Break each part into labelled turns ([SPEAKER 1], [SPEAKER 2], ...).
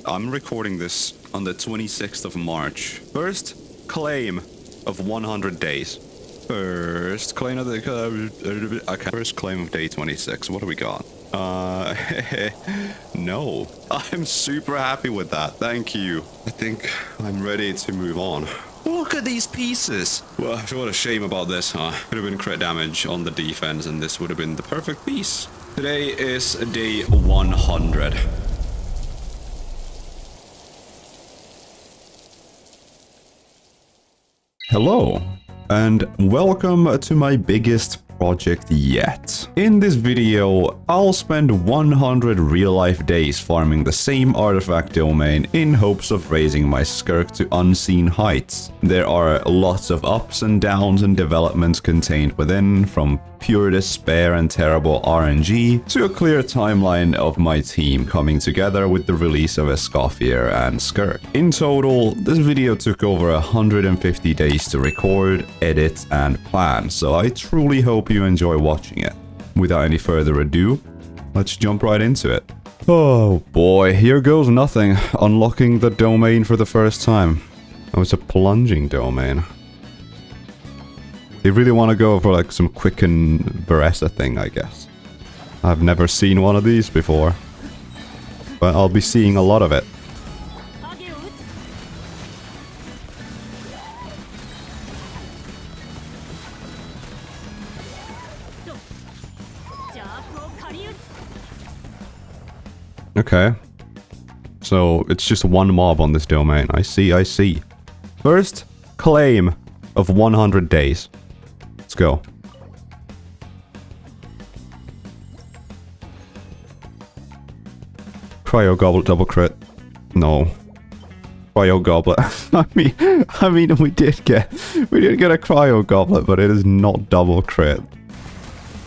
[SPEAKER 1] I'm recording this on the 26th of March. First claim of 100 days. First claim of the... okay. First claim of day 26. What do we got? No. I'm super happy with that. Thank you. I think I'm ready to move on. Look at these pieces. Well, what a shame about this, huh? Could have been crit damage on the defense and this would have been the perfect piece. Today is day 100. Hello, and welcome to my biggest project yet. In this video, I'll spend 100 real-life days farming the same artifact domain in hopes of raising my Skirk to unseen heights. There are lots of ups and downs and developments contained within, from pure despair and terrible RNG to a clear timeline of my team coming together with the release of Escoffier and Skirk. In total, this video took over 150 days to record, edit, and plan, so I truly hope you enjoy watching it. Without any further ado, let's jump right into it. Oh boy, here goes nothing. Unlocking the domain for the first time. Oh, it's a plunging domain. They really want to go for like some quicken Veresa thing, I guess. I've never seen one of these before, but I'll be seeing a lot of it. Okay. So it's just one mob on this domain. I see. First claim of 100 days. Let's go. Cryo Goblet double crit. No. Cryo Goblet. I mean we did get a Cryo Goblet, but it is not double crit.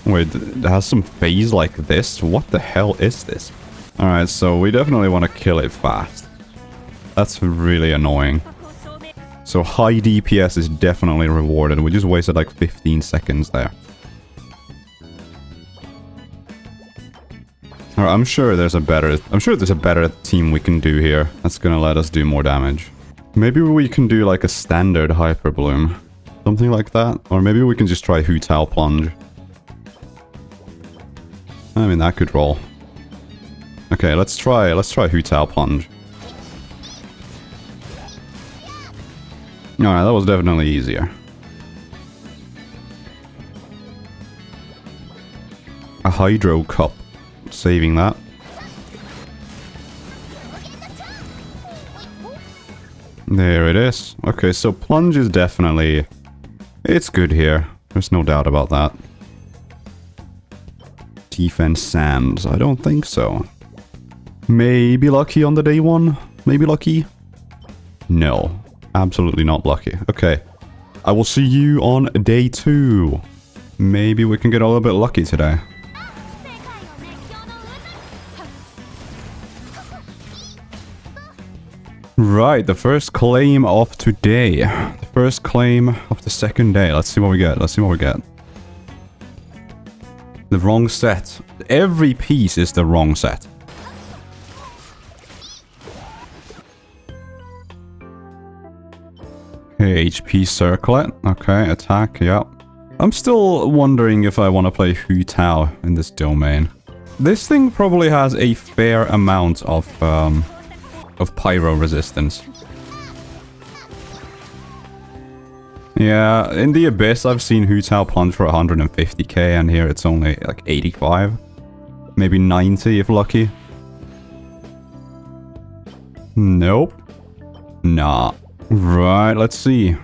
[SPEAKER 1] Wait, it has some phase like this? What the hell is this? Alright, so we definitely want to kill it fast. That's really annoying. So high DPS is definitely rewarded. We just wasted like 15 seconds there. Alright, I'm sure there's a better team we can do here. That's gonna let us do more damage. Maybe we can do like a standard Hyper Bloom. Something like that. Or maybe we can just try Hu Tao Plunge. I mean, that could roll. Okay, let's try Hu Tao Plunge. Alright, that was definitely easier. A Hydro Cup. Saving that. There it is. Okay, so Plunge is definitely... it's good here. There's no doubt about that. Defense Sands. I don't think so. Maybe lucky on the day one? Maybe lucky? No. Absolutely not lucky. Okay. I will see you on day 2. Maybe we can get a little bit lucky today. Right, the first claim of today. The first claim of the second day. Let's see what we get. The wrong set. Every piece is the wrong set. Okay, HP Circlet. Okay, attack, yep. I'm still wondering if I want to play Hu Tao in this domain. This thing probably has a fair amount of pyro resistance. Yeah, in the Abyss I've seen Hu Tao Plunge for 150k and here it's only like 85. Maybe 90 if lucky. Nope. Nah. Right, let's see.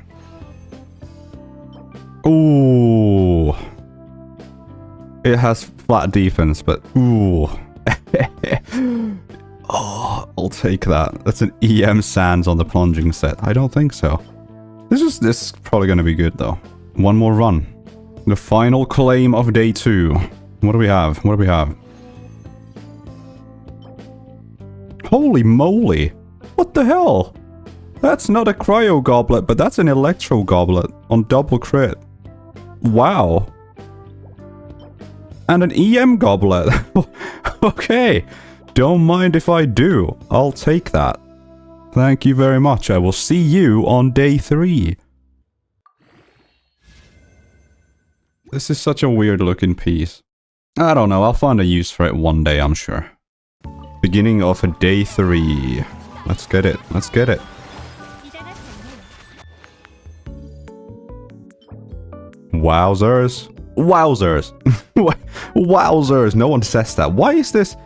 [SPEAKER 1] Ooh. It has flat defense, but ooh. Oh, I'll take that. That's an EM Sands on the plunging set. I don't think so. This is probably going to be good though. One more run. The final claim of day 2. What do we have? Holy moly. What the hell? That's not a Cryo Goblet, but that's an Electro Goblet on double crit. Wow. And an EM Goblet. Okay. don't mind if I do. I'll take that. Thank you very much. I will see you on day 3. This is such a weird looking piece. I don't know, I'll find a use for it one day, I'm sure. Beginning of day 3. Let's get it, let's get it. Wowzers. Wowzers. Wowzers, no one says that. Why is this...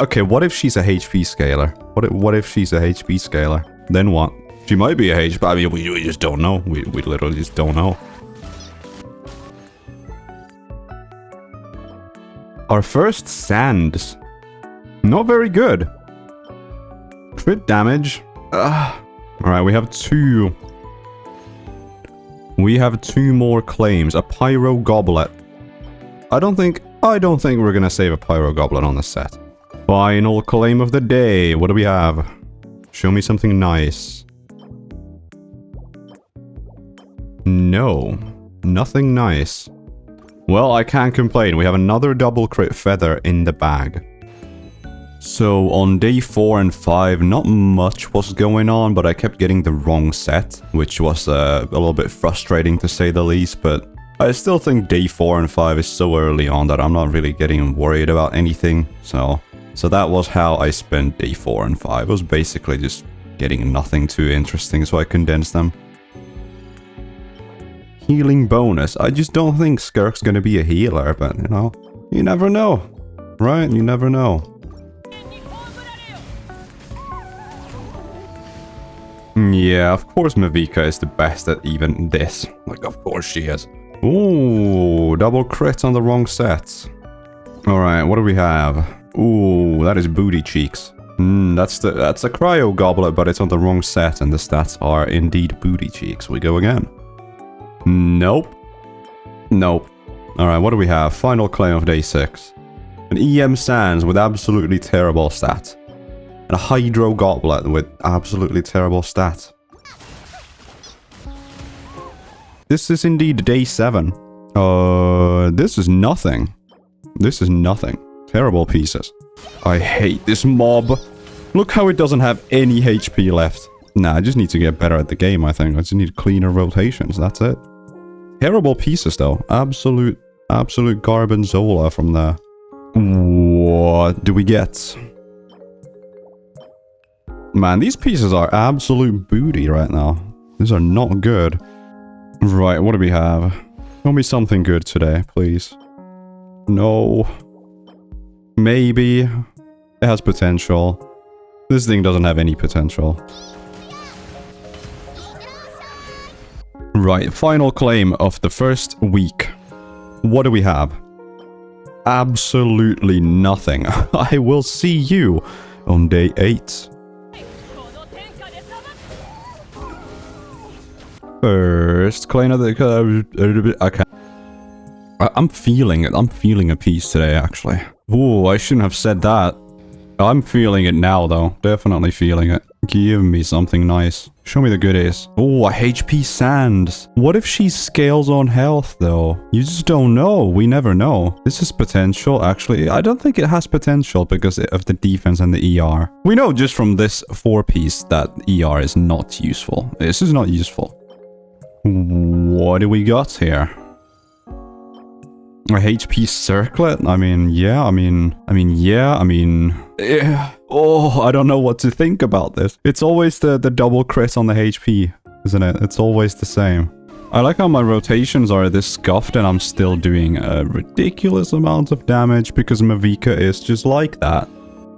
[SPEAKER 1] Okay, what if she's a HP scaler? What if she's a HP scaler? Then what? She might be a HP, I mean, we just don't know. We literally just don't know. Our first sands. Not very good. Crit damage. Alright, we have 2. We have 2 more claims. A pyro goblet. I don't think we're gonna save a pyro goblet on the set. Final claim of the day. What do we have? Show me something nice. No. Nothing nice. Well, I can't complain. We have another double crit feather in the bag. So on day 4 and 5, not much was going on, but I kept getting the wrong set, which was a little bit frustrating to say the least, but I still think day 4 and 5 is so early on that I'm not really getting worried about anything. So that was how I spent day 4 and 5. It was basically just getting nothing too interesting, so I condensed them. Healing bonus. I just don't think Skirk's gonna be a healer, but you know, you never know, right? You never know. Yeah, of course Mavica is the best at even this. Like, of course she is. Ooh, double crit on the wrong sets. Alright, what do we have? Ooh, that is booty cheeks. That's a cryo goblet, but it's on the wrong set, and the stats are indeed booty cheeks. We go again. Nope. Nope. Alright, what do we have? Final claim of day 6. An EM Sands with absolutely terrible stats. And a Hydro Goblet with absolutely terrible stats. This is indeed day 7. This is nothing. This is nothing. Terrible pieces. I hate this mob. Look how it doesn't have any HP left. Nah, I just need to get better at the game, I think. I just need cleaner rotations, that's it. Terrible pieces, though. Absolute Garbanzola from there. What do we get? Man, these pieces are absolute booty right now. These are not good. Right, what do we have? Show me something good today, please. No. Maybe. It has potential. This thing doesn't have any potential. Right, final claim of the first week. What do we have? Absolutely nothing. I will see you on day 8. First claim of the... Okay. I'm feeling it. I'm feeling a piece today, actually. Ooh, I shouldn't have said that. I'm feeling it now, though. Definitely feeling it. Give me something nice. Show me the goodies. Oh, a HP Sands. What if she scales on health, though? You just don't know. We never know. This is potential, actually. I don't think it has potential because of the defense and the ER. We know just from this 4-piece that ER is not useful. This is not useful. What do we got here? A HP circlet? I mean, yeah, Oh, I don't know what to think about this. It's always the double crit on the HP, isn't it? It's always the same. I like how my rotations are this scuffed and I'm still doing a ridiculous amount of damage because Mavica is just like that.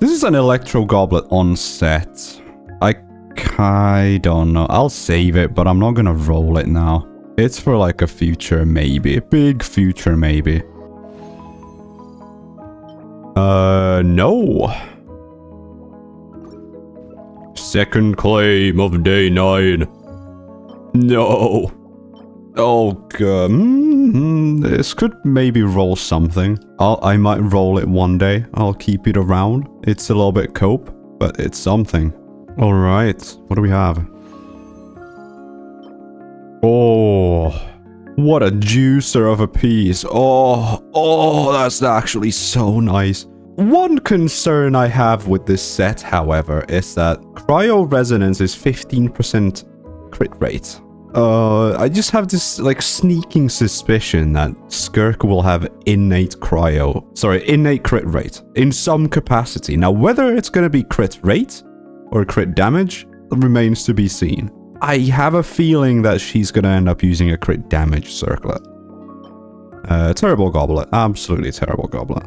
[SPEAKER 1] This is an Electro Goblet on set. I don't know. I'll save it, but I'm not gonna roll it now. It's for like a future maybe. Big future maybe. No. Second claim of day 9. No. Oh god. This could maybe roll something. I might roll it one day. I'll keep it around. It's a little bit cope, but it's something. Alright. What do we have? Oh. What a juicer of a piece. Oh, that's actually so nice. One concern I have with this set, however, is that Cryo Resonance is 15% crit rate. I just have this, like, sneaking suspicion that Skirk will have innate crit rate in some capacity. Now, whether it's gonna be crit rate or crit damage remains to be seen. I have a feeling that she's gonna end up using a crit damage circlet. Terrible goblet. Absolutely terrible goblet.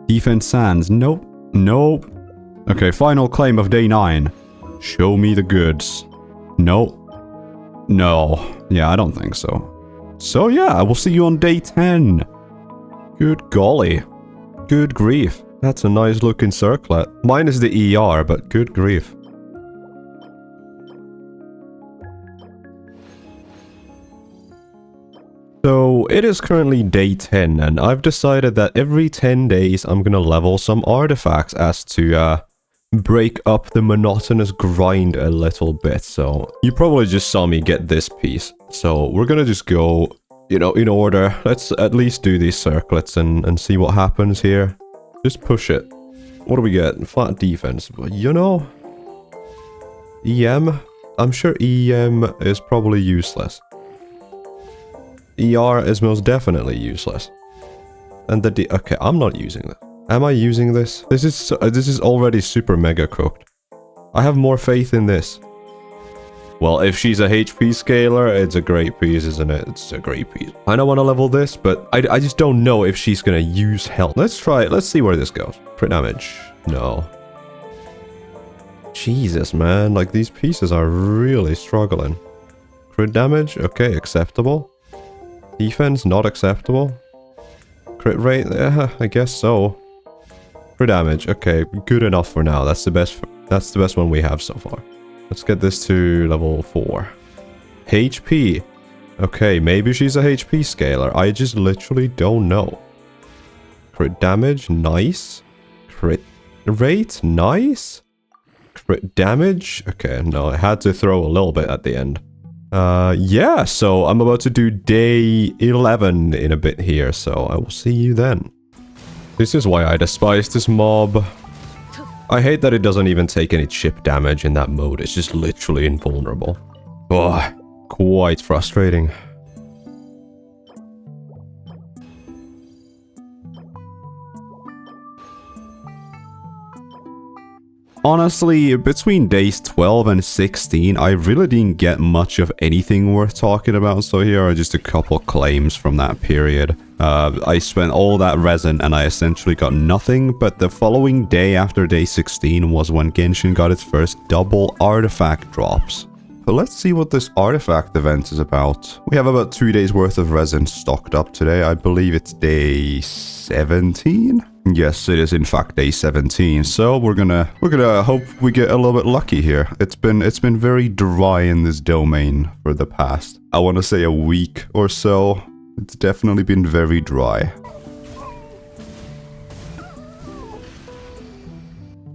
[SPEAKER 1] Defense Sands. Nope. Nope. Okay, final claim of day 9. Show me the goods. Nope. No. Yeah, I don't think so. So yeah, I will see you on day 10. Good golly. Good grief. That's a nice looking circlet. Mine is the ER, but good grief. So it is currently day 10, and I've decided that every 10 days I'm gonna level some artifacts as to break up the monotonous grind a little bit. So you probably just saw me get this piece. So we're gonna just go, you know, in order. Let's at least do these circlets and see what happens here. Just push it. What do we get? Flat defense. You know, EM. I'm sure EM is probably useless. ER is most definitely useless. And the okay, I'm not using that. Am I using this? This is already super mega cooked. I have more faith in this. Well, if she's a HP scaler, it's a great piece, isn't it? It's a great piece. I don't want to level this, but I just don't know if she's gonna use health. Let's try it. Let's see where this goes. Crit damage. No. Jesus, man. Like, these pieces are really struggling. Crit damage? Okay, acceptable. Defense, not acceptable. Crit rate? I guess so. Crit damage, okay, good enough for now. That's the best one we have so far. Let's get this to level 4. HP. Okay, maybe she's a HP scaler. I just literally don't know. Crit damage, nice. Crit rate, nice. Crit damage, okay, no, I had to throw a little bit at the end. Yeah, so I'm about to do day 11 in a bit here, so I will see you then. This is why I despise this mob. I hate that it doesn't even take any chip damage in that mode, it's just literally invulnerable. Oh, quite frustrating. Honestly, between days 12 and 16, I really didn't get much of anything worth talking about, so here are just a couple claims from that period. I spent all that resin and I essentially got nothing, but the following day after day 16 was when Genshin got its first double artifact drops. But let's see what this artifact event is about. We have about 2 days worth of resin stocked up today. I believe it's day 17? Yes, it is in fact day 17. So we're gonna hope we get a little bit lucky here. It's been very dry in this domain for the past, I want to say, a week or so. It's definitely been very dry.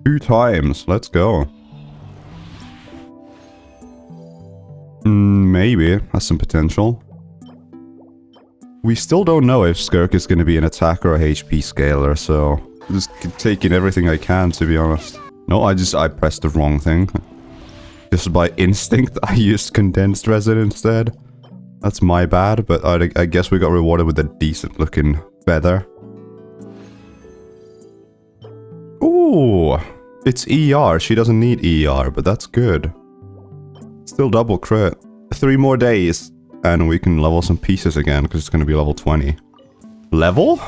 [SPEAKER 1] 2 times, let's go. Maybe, has some potential. We still don't know if Skirk is going to be an attacker or a HP scaler, so just taking everything I can, to be honest. No, I pressed the wrong thing. Just by instinct, I used condensed resin instead. That's my bad, but I guess we got rewarded with a decent looking feather. Ooh, it's ER. She doesn't need ER, but that's good. Still double crit. 3 more days, and we can level some pieces again, because it's going to be level 20. Level?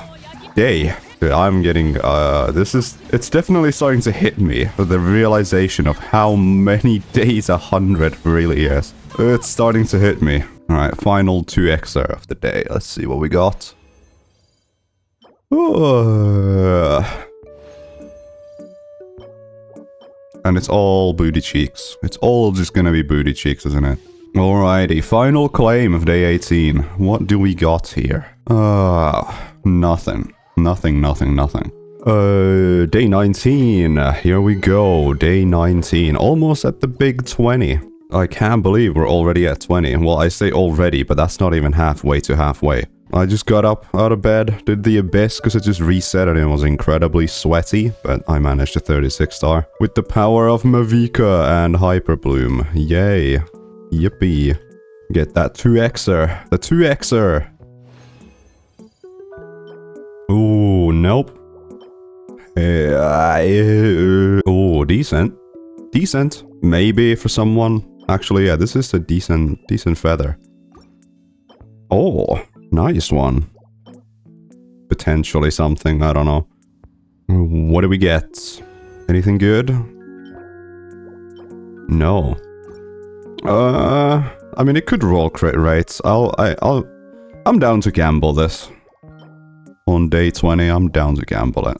[SPEAKER 1] Day. I'm getting, it's definitely starting to hit me, the realization of how many days 100 really is. It's starting to hit me. Alright, final 2xer of the day. Let's see what we got. And it's all booty cheeks. It's all just gonna be booty cheeks, isn't it? Alrighty, final claim of day 18. What do we got here? Nothing. Nothing. Day 19. Here we go. Day 19. Almost at the big 20. I can't believe we're already at 20. Well, I say already, but that's not even halfway to halfway. I just got up out of bed, did the abyss because it just reset and it was incredibly sweaty, but I managed a 36 star. With the power of Mavika and Hyperbloom. Yay. Yippee. Get that 2xer. The 2xer. Ooh, nope. Oh, decent. Decent. Maybe for someone. Actually, yeah, this is a decent feather. Oh, nice one. Potentially something, I don't know. What do we get? Anything good? No. I mean, it could roll crit rates. I'm down to gamble this. On day 20, I'm down to gamble it.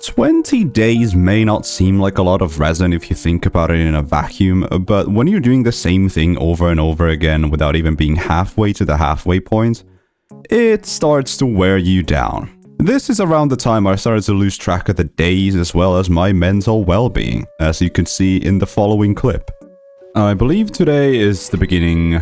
[SPEAKER 1] 20 days may not seem like a lot of resin if you think about it in a vacuum, but when you're doing the same thing over and over again without even being halfway to the halfway point, it starts to wear you down. This is around the time I started to lose track of the days as well as my mental well-being, as you can see in the following clip. I believe today is the beginning...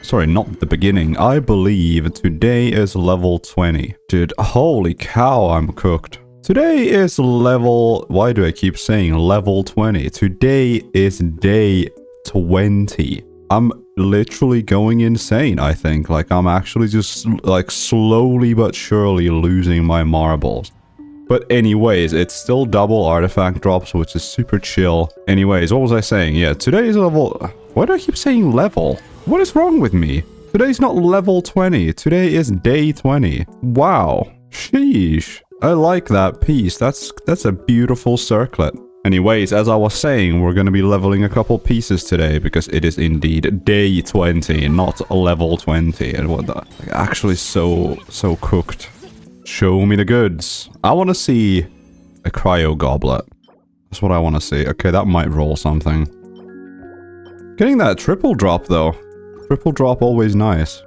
[SPEAKER 1] Sorry, not the beginning. I believe today is level 20. Dude, holy cow, I'm cooked. Today is level... Why do I keep saying level 20? Today is day 20. I'm literally going insane, I think. Like, I'm actually just, like, slowly but surely losing my marbles. But anyways, it's still double artifact drops, which is super chill. Anyways, what was I saying? Yeah, today is level... Why do I keep saying level? What is wrong with me? Today's not level 20. Today is day 20. Wow. Sheesh. I like that piece. That's a beautiful circlet. Anyways, as I was saying, we're going to be leveling a couple pieces today because it is indeed day 20, not level 20. And what the... Actually so cooked. Show me the goods. I want to see a cryo goblet. That's what I want to see. Okay, that might roll something. Getting that triple drop though. Triple drop always nice.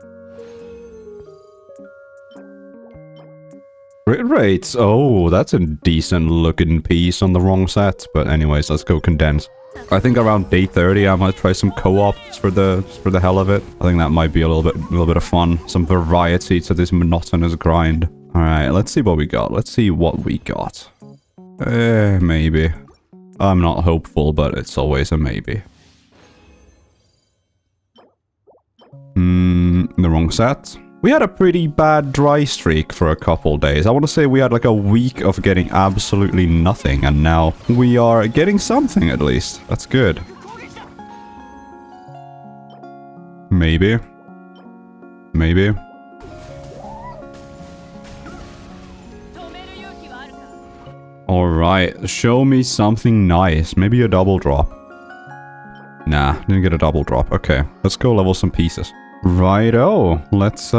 [SPEAKER 1] Crit rates. Oh, that's a decent looking piece on the wrong set. But anyways, let's go condense. I think around day 30 I might try some co-ops for the hell of it. I think that might be a little bit of fun. Some variety to this monotonous grind. Alright, let's see what we got. Let's see what we got. Maybe. I'm not hopeful, but it's always a maybe. The wrong set. We had a pretty bad dry streak for a couple days. I want to say we had like a week of getting absolutely nothing, and now we are getting something at least. That's good. Maybe. Maybe. Alright, show me something nice. Maybe a double drop. Nah, didn't get a double drop. Okay, let's go level some pieces. Righto, let's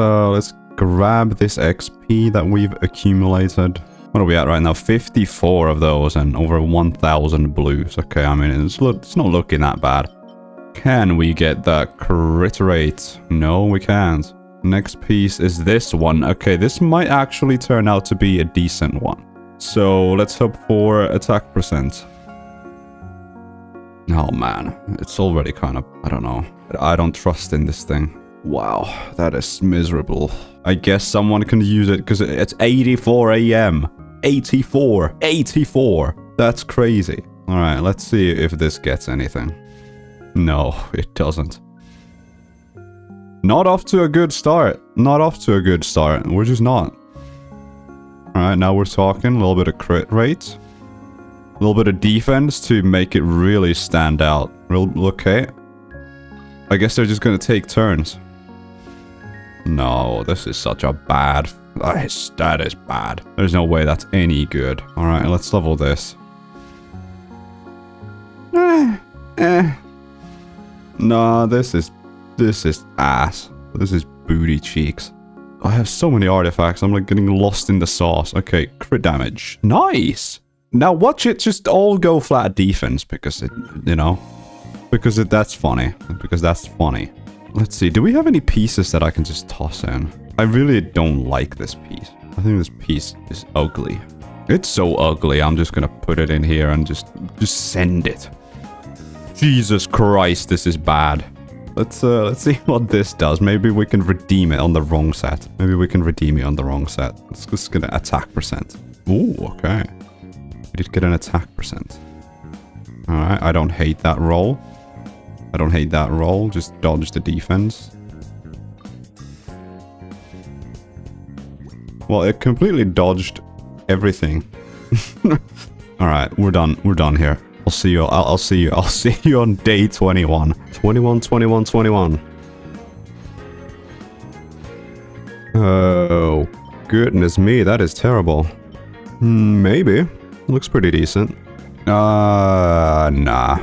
[SPEAKER 1] grab this XP that we've accumulated. What are we at right now? 54 of those and over 1,000 blues. Okay, I mean, it's not looking that bad. Can we get that crit rate? No, we can't. Next piece is this one. Okay, this might actually turn out to be a decent one. So let's hope for attack percent. Oh man, it's already kind of, I don't know. I don't trust in this thing. Wow, that is miserable. I guess someone can use it because it's 84 AM. 84. 84. That's crazy. Alright, let's see if this gets anything. No, it doesn't. Not off to a good start. Not off to a good start. We're just not. Alright, now we're talking. A little bit of crit rate. A little bit of defense to make it really stand out. Okay. I guess they're just gonna take turns. No, this is such a bad... That is bad. There's no way that's any good. Alright, let's level this. No, this is ass. This is booty cheeks. I have so many artifacts, I'm like getting lost in the sauce. Okay, crit damage. Nice! Now watch it just all go flat defense because it, you know, because that's funny. Because that's funny. Let's see, do we have any pieces that I can just toss in? I really don't like this piece. I think this piece is ugly. It's so ugly, I'm just gonna put it in here and just send it. Jesus Christ, this is bad. let's see what this does. Maybe we can redeem it on the wrong set. Maybe we can redeem it on the wrong set. It's just gonna attack percent. Ooh, okay. We did get an attack percent. Alright, I don't hate that roll. I don't hate that roll. Just dodge the defense. Well, it completely dodged everything. Alright, we're done. We're done here. I'll see you. I'll see you. I'll see you on day 21. 21, 21, 21. Oh, goodness me. That is terrible. Maybe. Looks pretty decent. Nah.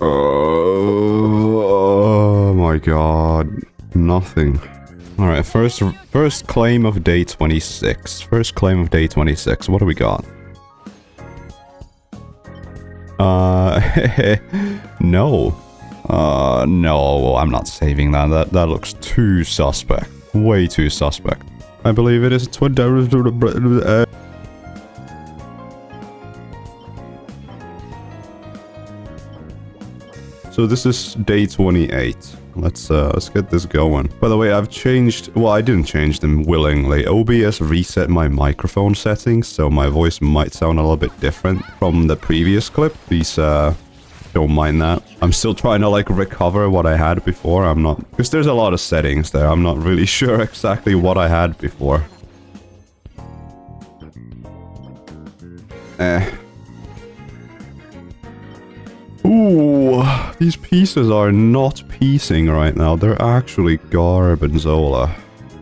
[SPEAKER 1] Oh my god. Nothing. Alright, first claim of day 26. First claim of day 26. What do we got? No. No, I'm not saving that. That looks too suspect. Way too suspect. I believe it is So this is day 28. Let's get this going. By the way, I've changed... Well, I didn't change them willingly. OBS reset my microphone settings, so my voice might sound a little bit different from the previous clip. Please, don't mind that. I'm still trying to, like, recover what I had before. I'm not... Because there's a lot of settings there. I'm not really sure exactly what I had before. Ooh, these pieces are not piecing right now. They're actually garbanzola.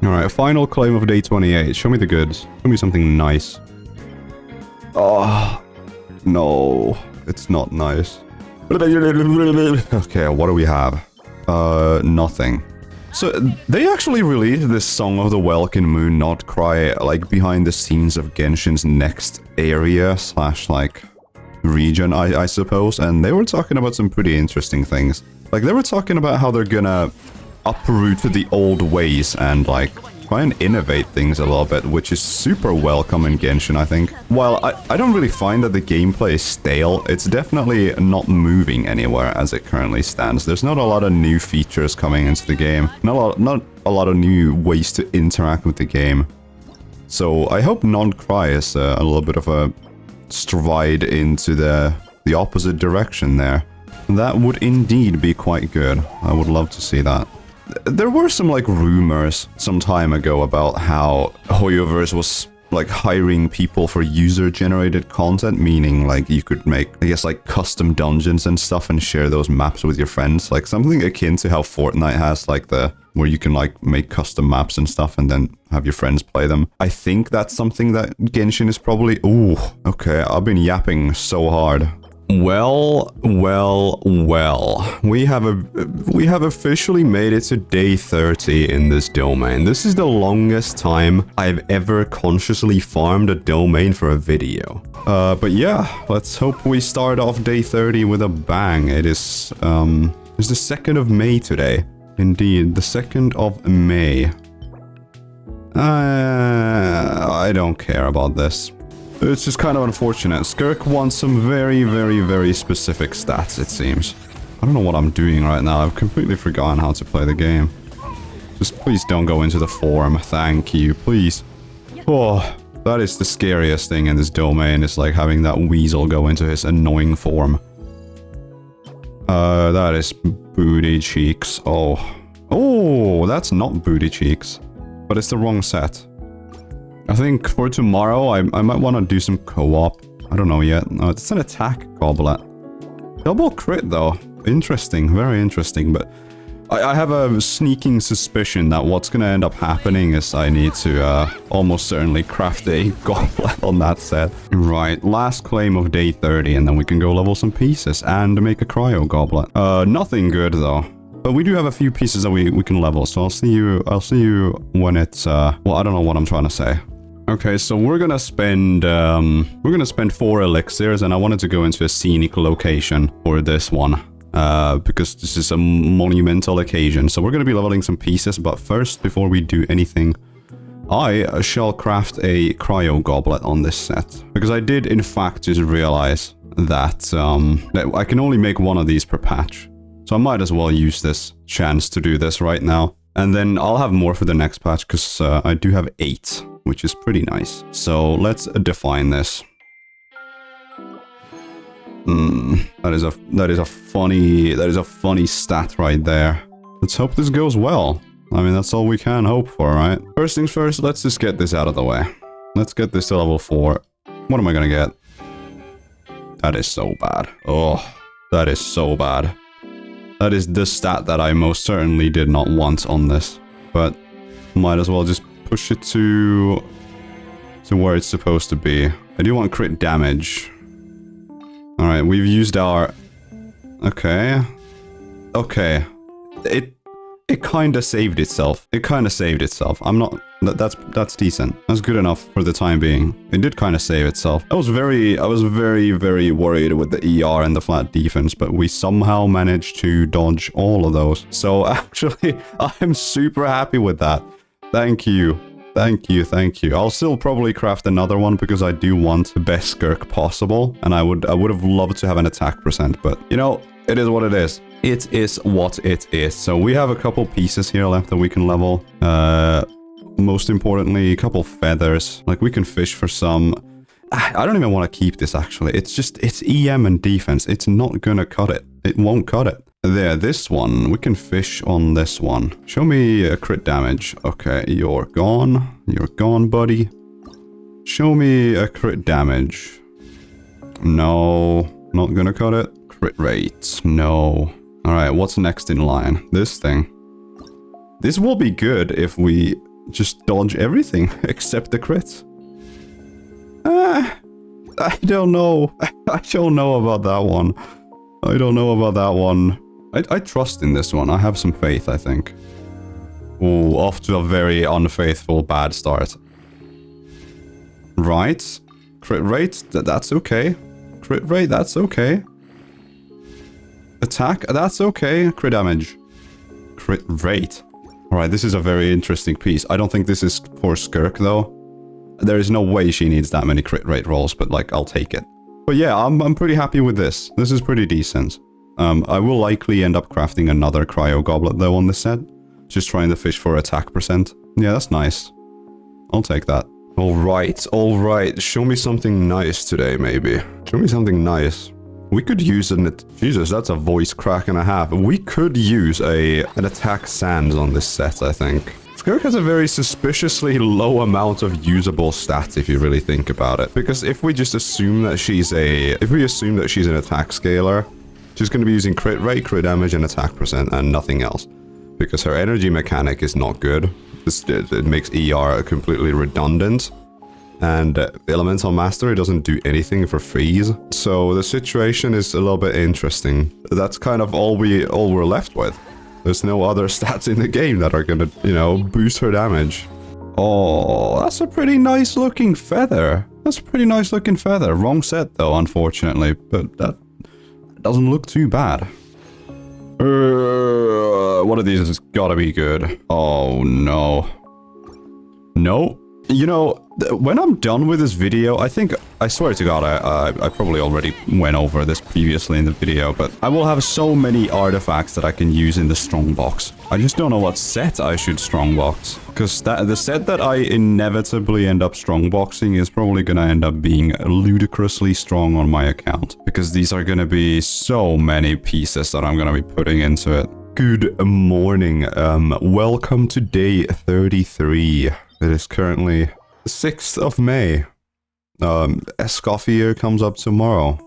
[SPEAKER 1] Alright, final claim of day 28. Show me the goods. Show me something nice. Oh, no. It's not nice. Okay, what do we have? Nothing. So, they actually released this Song of the Welkin Moon Nodkrai, like, behind the scenes of Genshin's next area / like... region, I suppose, and they were talking about some pretty interesting things. Like, they were talking about how they're gonna uproot the old ways and, like, try and innovate things a little bit, which is super welcome in Genshin, I think. While I don't really find that the gameplay is stale, it's definitely not moving anywhere as it currently stands. There's not a lot of new features coming into the game. Not a lot of new ways to interact with the game. So, I hope nodkrai is a little bit of a stride into the opposite direction there. That would indeed be quite good. I would love to see that. There were some, like, rumors some time ago about how Hoyoverse was, like, hiring people for user-generated content, meaning, like, you could make, I guess, like, custom dungeons and stuff and share those maps with your friends. Like, something akin to how Fortnite has, like, where you can, like, make custom maps and stuff and then have your friends play them. I think that's something that Genshin is probably... Ooh, okay, I've been yapping so hard. Well. We have officially made it to day 30 in this domain. This is the longest time I've ever consciously farmed a domain for a video. But yeah, let's hope we start off day 30 with a bang. It's the 2nd of May today. Indeed, the 2nd of May. I don't care about this. It's just kind of unfortunate. Skirk wants some very specific stats, it seems. I don't know what I'm doing right now. I've completely forgotten how to play the game. Just please don't go into the forum. Thank you, please. Oh, that is the scariest thing in this domain. It's like having that weasel go into his annoying form. That is booty cheeks. Oh, that's not booty cheeks. But it's the wrong set. I think for tomorrow, I might want to do some co-op. I don't know yet. No, it's an attack goblet. Double crit, though. Interesting. Very interesting. But I have a sneaking suspicion that what's going to end up happening is I need to almost certainly craft a goblet on that set. Right. Last claim of day 30, and then we can go level some pieces and make a cryo goblet. Nothing good, though. But we do have a few pieces that we can level, so I'll see you when it's, well, I don't know what I'm trying to say. Okay, so we're gonna spend 4 elixirs, and I wanted to go into a scenic location for this one. Because this is a monumental occasion, so we're gonna be leveling some pieces, but first, before we do anything, I shall craft a cryo goblet on this set. Because I did, in fact, just realize that I can only make one of these per patch. So I might as well use this chance to do this right now. And then I'll have more for the next patch because I do have 8, which is pretty nice. So let's define this. That is a funny stat right there. Let's hope this goes well. I mean, that's all we can hope for, right? First things first, let's just get this out of the way. Let's get this to level 4. What am I gonna get? That is so bad. Oh, that is so bad. That is the stat that I most certainly did not want on this. But might as well just push it to where it's supposed to be. I do want crit damage. Alright, we've used our... Okay. Okay. It kinda saved itself. It kinda saved itself. I'm not... That's decent. That's good enough for the time being. It did kinda save itself. I was very, very worried with the ER and the flat defense, but we somehow managed to dodge all of those. So actually, I'm super happy with that. Thank you. Thank you, thank you. I'll still probably craft another one because I do want the best Skirk possible. And I would have loved to have an attack percent, but you know, it is what it is. It is what it is. So we have a couple pieces here left that we can level. Most importantly, a couple feathers. Like we can fish for some. I don't even want to keep this actually. It's EM and defense. It's not gonna cut it. It won't cut it. There, this one. We can fish on this one. Show me a crit damage. Okay, you're gone. You're gone, buddy. Show me a crit damage. No, not gonna cut it. Crit rate. No. Alright, what's next in line? This thing. This will be good if we just dodge everything except the crits. I don't know. I don't know about that one. I don't know about that one. I trust in this one. I have some faith, I think. Ooh, off to a very unfaithful bad start. Right. Crit rate, that's okay. Crit rate, that's okay. Attack, that's okay. Crit damage. Crit rate. Alright, this is a very interesting piece. I don't think this is for Skirk, though. There is no way she needs that many crit rate rolls, but, like, I'll take it. But yeah, I'm pretty happy with this. This is pretty decent. I will likely end up crafting another cryo goblet, though, on this set. Just trying to fish for attack percent. Yeah, that's nice. I'll take that. Alright, alright. Show me something nice today, maybe. Show me something nice. We could use an... Jesus, that's a voice crack and a half. We could use an attack sands on this set, I think. Skirk has a very suspiciously low amount of usable stats if you really think about it. Because if we just assume that she's a... If we assume that she's an attack scaler, she's going to be using crit rate, crit damage, and attack percent, and nothing else. Because her energy mechanic is not good. It makes ER completely redundant. And Elemental Mastery doesn't do anything for freeze. So the situation is a little bit interesting. That's kind of all we're left with. There's no other stats in the game that are gonna, you know, boost her damage. Oh, that's a pretty nice looking feather. That's a pretty nice looking feather. Wrong set though, unfortunately. But that doesn't look too bad. One of these has gotta be good. Oh no. No. You know, when I'm done with this video, I swear to God, I probably already went over this previously in the video, but I will have so many artifacts that I can use in the strongbox. I just don't know what set I should strongbox, because the set that I inevitably end up strongboxing is probably gonna end up being ludicrously strong on my account, because these are gonna be so many pieces that I'm gonna be putting into it. Good morning, welcome to day 33. It is currently the 6th of May. Escoffier comes up tomorrow.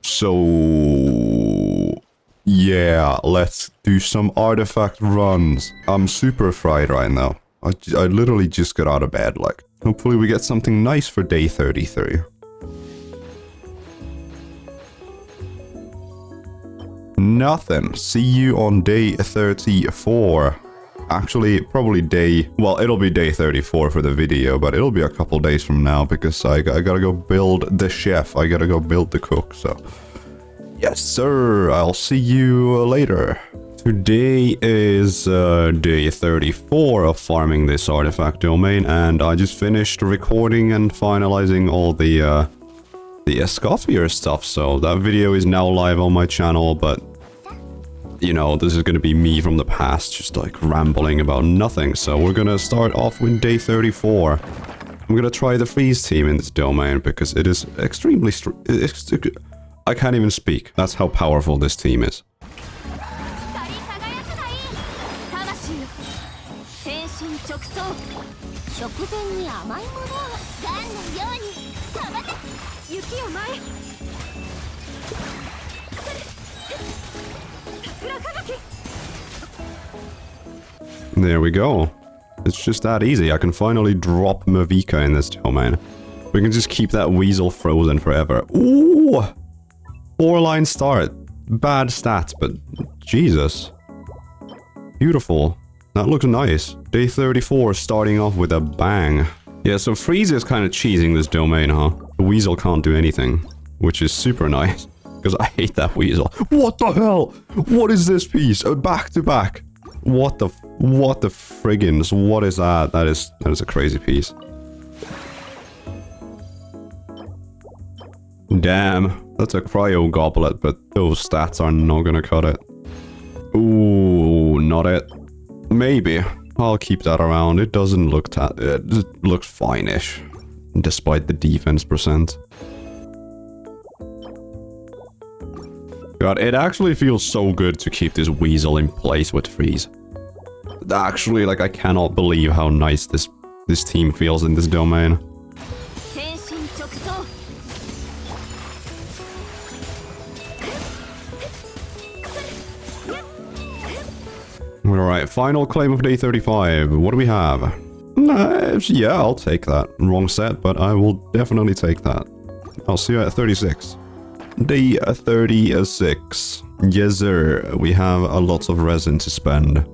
[SPEAKER 1] So... yeah, let's do some artifact runs. I'm super fried right now. I literally just got out of bed, like. Hopefully we get something nice for day 33. Nothing. See you on day 34. Actually, probably it'll be day 34 for the video, but it'll be a couple days from now because I gotta go build the chef. I gotta go build the cook, so... yes, sir. I'll see you later. Today is day 34 of farming this artifact domain, and I just finished recording and finalizing all the Escoffier stuff, so that video is now live on my channel, but you know, this is gonna be me from the past, just like rambling about nothing. So we're gonna start off with day 34. I'm gonna try the freeze team in this domain because it is extremely I can't even speak. That's how powerful this team is. There we go. It's just that easy. I can finally drop Mavika in this domain. We can just keep that weasel frozen forever. Ooh! 4-line start. Bad stats, but Jesus. Beautiful. That looks nice. Day 34 starting off with a bang. Yeah, so Freeze is kind of cheesing this domain, huh? The weasel can't do anything, which is super nice. Because I hate that weasel. What the hell? What is this piece? Back to back. What the friggins? What is that? That is a crazy piece. Damn, that's a cryo goblet, but those stats are not gonna cut it. Ooh, not it. Maybe. I'll keep that around. It doesn't look it looks fine-ish, despite the defense percent. God, it actually feels so good to keep this weasel in place with Freeze. Actually, like, I cannot believe how nice this team feels in this domain. Alright, final claim of day 35. What do we have? Yeah, I'll take that. Wrong set, but I will definitely take that. I'll see you at 36. Day 36. Yes, sir. We have a lot of resin to spend.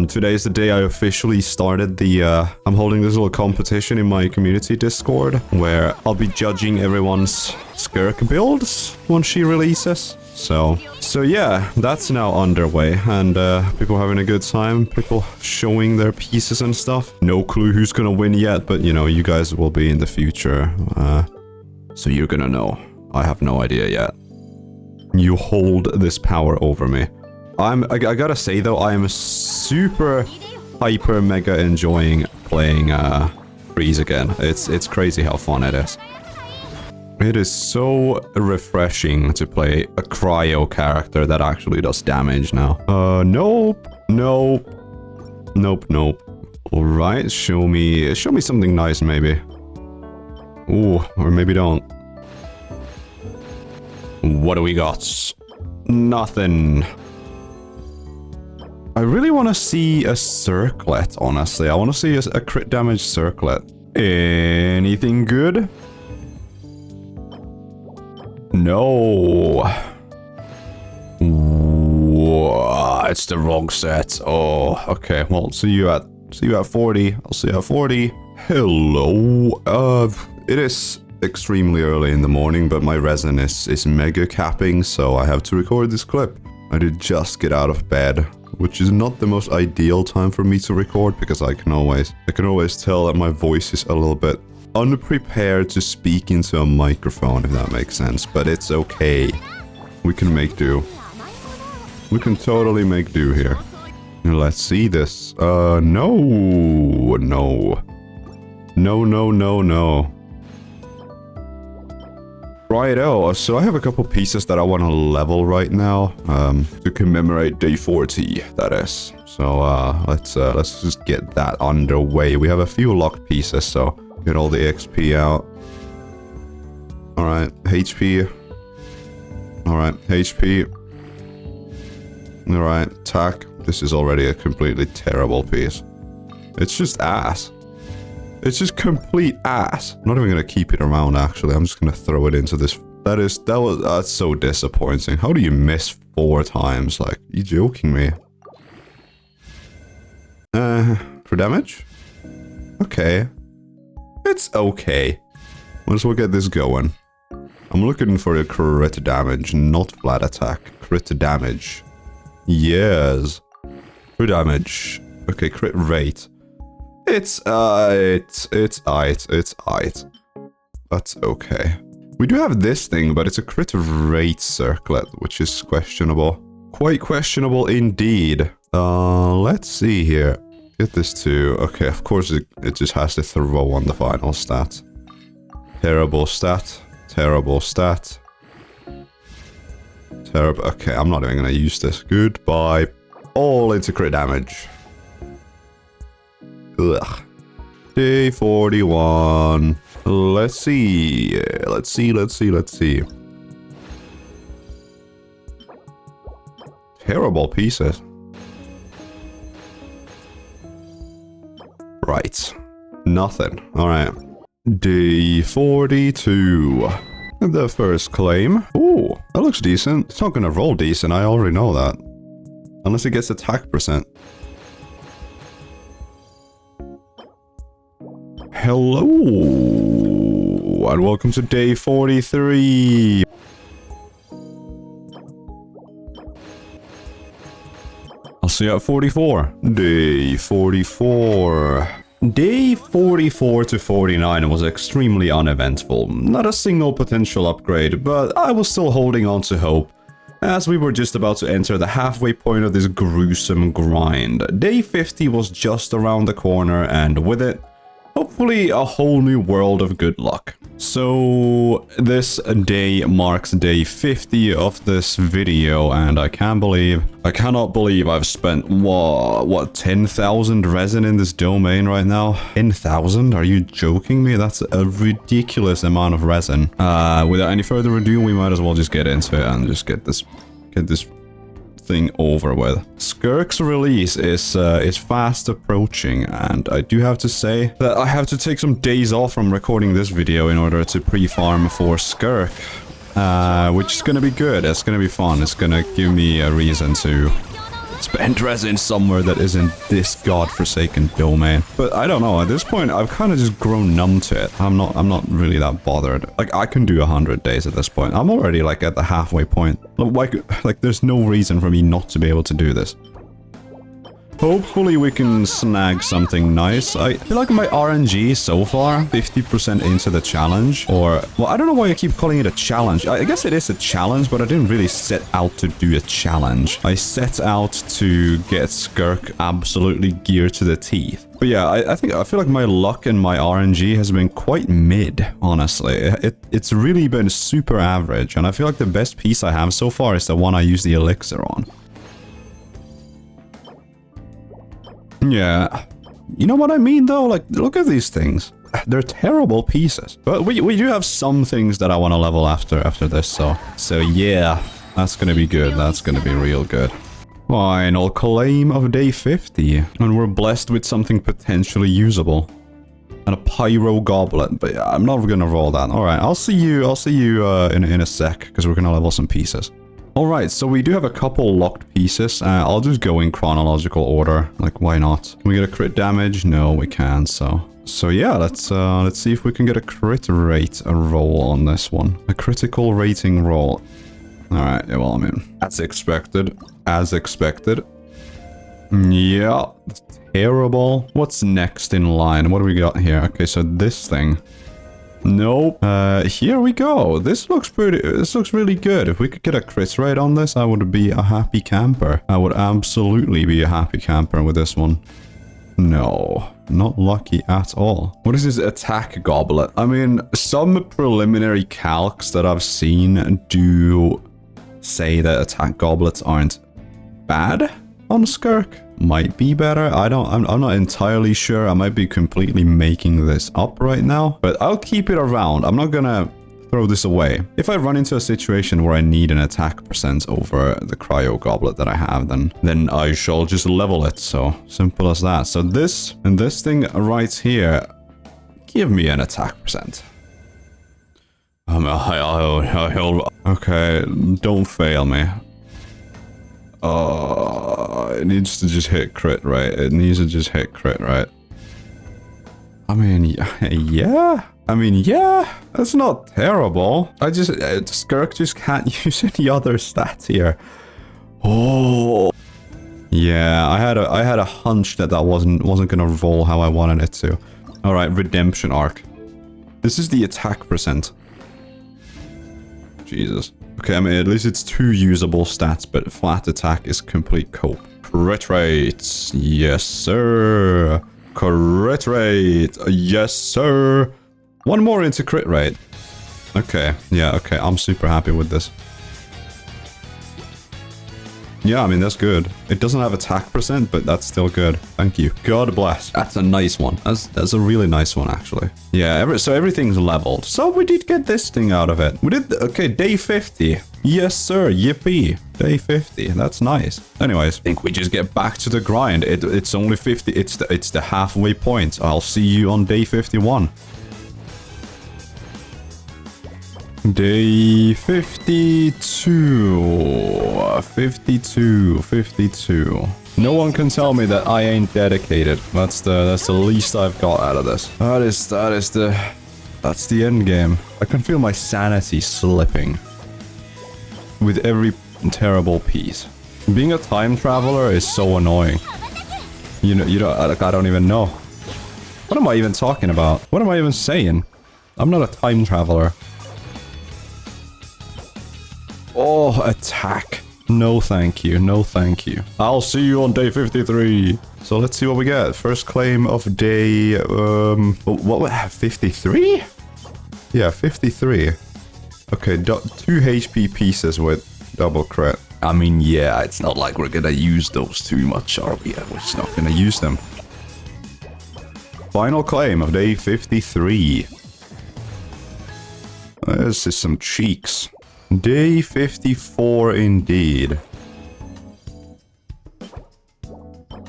[SPEAKER 1] Today is the day I officially started the, I'm holding this little competition in my community Discord, where I'll be judging everyone's Skirk builds once she releases. So yeah, that's now underway, and people having a good time, people showing their pieces and stuff. No clue who's gonna win yet, but you know, you guys will be in the future, so you're gonna know. I have no idea yet. You hold this power over me. I gotta say though, I am super hyper mega enjoying playing Freeze again. It's crazy how fun it is. It is so refreshing to play a cryo character that actually does damage now. Nope. Alright, show me something nice maybe. Ooh, or maybe don't. What do we got? Nothing. I really want to see a circlet, honestly. I want to see a crit damage circlet. Anything good? No. Whoa, it's the wrong set. Oh, okay. Well, see you at 40. I'll see you at 40. Hello. It is extremely early in the morning, but my resin is mega capping, so I have to record this clip. I did just get out of bed, which is not the most ideal time for me to record because I can always tell that my voice is a little bit unprepared to speak into a microphone, if that makes sense, but it's okay. We can make do. We can totally make do here. Let's see this. No. Righto, so I have a couple pieces that I want to level right now, to commemorate day 40, that is. So, let's just get that underway. We have a few locked pieces, so get all the XP out. Alright, HP. Alright, HP. Alright, attack. This is already a completely terrible piece. It's just ass. It's just complete ass. I'm not even gonna keep it around, actually. I'm just gonna throw it into this. That's so disappointing. How do you miss 4 times? Like, you joking me? For damage? Okay. It's okay. Might as well get this going. I'm looking for a crit damage, not flat attack. Crit damage. Yes. Crit damage. Okay, crit rate. It's aight. That's okay. We do have this thing, but it's a crit rate circlet, which is questionable. Quite questionable indeed. Let's see here. Get this to... Okay, of course it just has to throw on the final stat. Terrible stat. Terrible stat. Terrible. Okay, I'm not even gonna use this. Goodbye. All into crit damage. Ugh. Day 41. Let's see. Let's see. Terrible pieces. Right. Nothing. Alright. Day 42. The first claim. Ooh, that looks decent. It's not gonna roll decent, I already know that. Unless it gets attack percent. Hello, and welcome to day 43. I'll see you at 44. Day 44. Day 44 to 49 was extremely uneventful. Not a single potential upgrade, but I was still holding on to hope, as we were just about to enter the halfway point of this gruesome grind. Day 50 was just around the corner, and with it, hopefully a whole new world of good luck. So this day marks day 50 of this video, and I cannot believe I've spent, what 10,000 resin in this domain right now? 10,000? Are you joking me? That's a ridiculous amount of resin. Without any further ado, we might as well just get into it and just get this thing over with. Skirk's release is fast approaching, and I do have to say that I have to take some days off from recording this video in order to pre-farm for Skirk, which is gonna be good. It's gonna be fun. It's gonna give me a reason to spend resin somewhere that isn't this godforsaken domain. But I don't know, at this point I've kind of just grown numb to it. I'm not really that bothered. Like, I can do 100 days at this point. I'm already like at the halfway point. Like there's no reason for me not to be able to do this. Hopefully we can snag something nice. I feel like my RNG so far, 50% into the challenge, or... Well, I don't know why I keep calling it a challenge. I guess it is a challenge, but I didn't really set out to do a challenge. I set out to get Skirk absolutely geared to the teeth. But yeah, I feel like my luck and my RNG has been quite mid, honestly. It's really been super average, and I feel like the best piece I have so far is the one I use the elixir on. Yeah, you know what I mean though? Like, look at these things. They're terrible pieces. But we do have some things that I want to level after this, so yeah, that's gonna be good. That's gonna be real good. Final claim of day 50, and we're blessed with something potentially usable. And a pyro goblet, but yeah, I'm not gonna roll that. All right, I'll see you in a sec, because we're gonna level some pieces. Alright, so we do have a couple locked pieces. I'll just go in chronological order. Like, why not? Can we get a crit damage? No, we can't, so yeah, let's see if we can get a crit rate roll on this one. A critical rating roll. Alright, well, I mean, as expected. As expected. Yeah, terrible. What's next in line? What do we got here? Okay, so this thing. Nope. Here we go. This looks really good. If we could get a crit rate on this, I would be a happy camper. I would absolutely be a happy camper with this one. No, not lucky at all. What is this attack goblet? I mean, some preliminary calcs that I've seen do say that attack goblets aren't bad on Skirk. Might be better. I'm not entirely sure. I might be completely making this up right now, but I'll keep it around. I'm not gonna throw this away. If I run into a situation where I need an attack percent over the cryo goblet that I have, then I shall just level it. So simple as that. So this and this thing right here, give me an attack percent. Okay, don't fail me. It needs to just hit crit, right? It needs to just hit crit, right? I mean, yeah. I mean, yeah. That's not terrible. Skirk just can't use any other stats here. Oh. Yeah, I had a hunch that wasn't gonna roll how I wanted it to. All right, redemption arc. This is the attack percent. Jesus. Okay, I mean, at least it's 2 usable stats, but flat attack is complete cope. Crit rate. Yes, sir. Crit rate. Yes, sir. 1 more into crit rate. Okay. Yeah, okay. I'm super happy with this. Yeah, I mean, that's good. It doesn't have attack percent, but that's still good. Thank you. God bless. That's a nice one. That's a really nice one, actually. Yeah, so everything's leveled. So we did get this thing out of it. We did... Okay, day 50. Yes, sir. Yippee. Day 50. That's nice. Anyways, I think we just get back to the grind. It's only 50. It's the halfway point. I'll see you on day 51. Day 52. 52. No one can tell me that I ain't dedicated. That's the least I've got out of this. That's the end game. I can feel my sanity slipping with every terrible piece. Being a time traveler is so annoying. You don't, I don't even know. What am I even talking about? What am I even saying? I'm not a time traveler. Oh, attack. No thank you, no thank you. I'll see you on day 53. So let's see what we get. First claim of day, what, 53? Yeah, 53. Okay, 2 HP pieces with double crit. I mean, yeah, it's not like we're gonna use those too much, are we? We're just not gonna use them. Final claim of day 53. This is some cheeks. Day 54 indeed.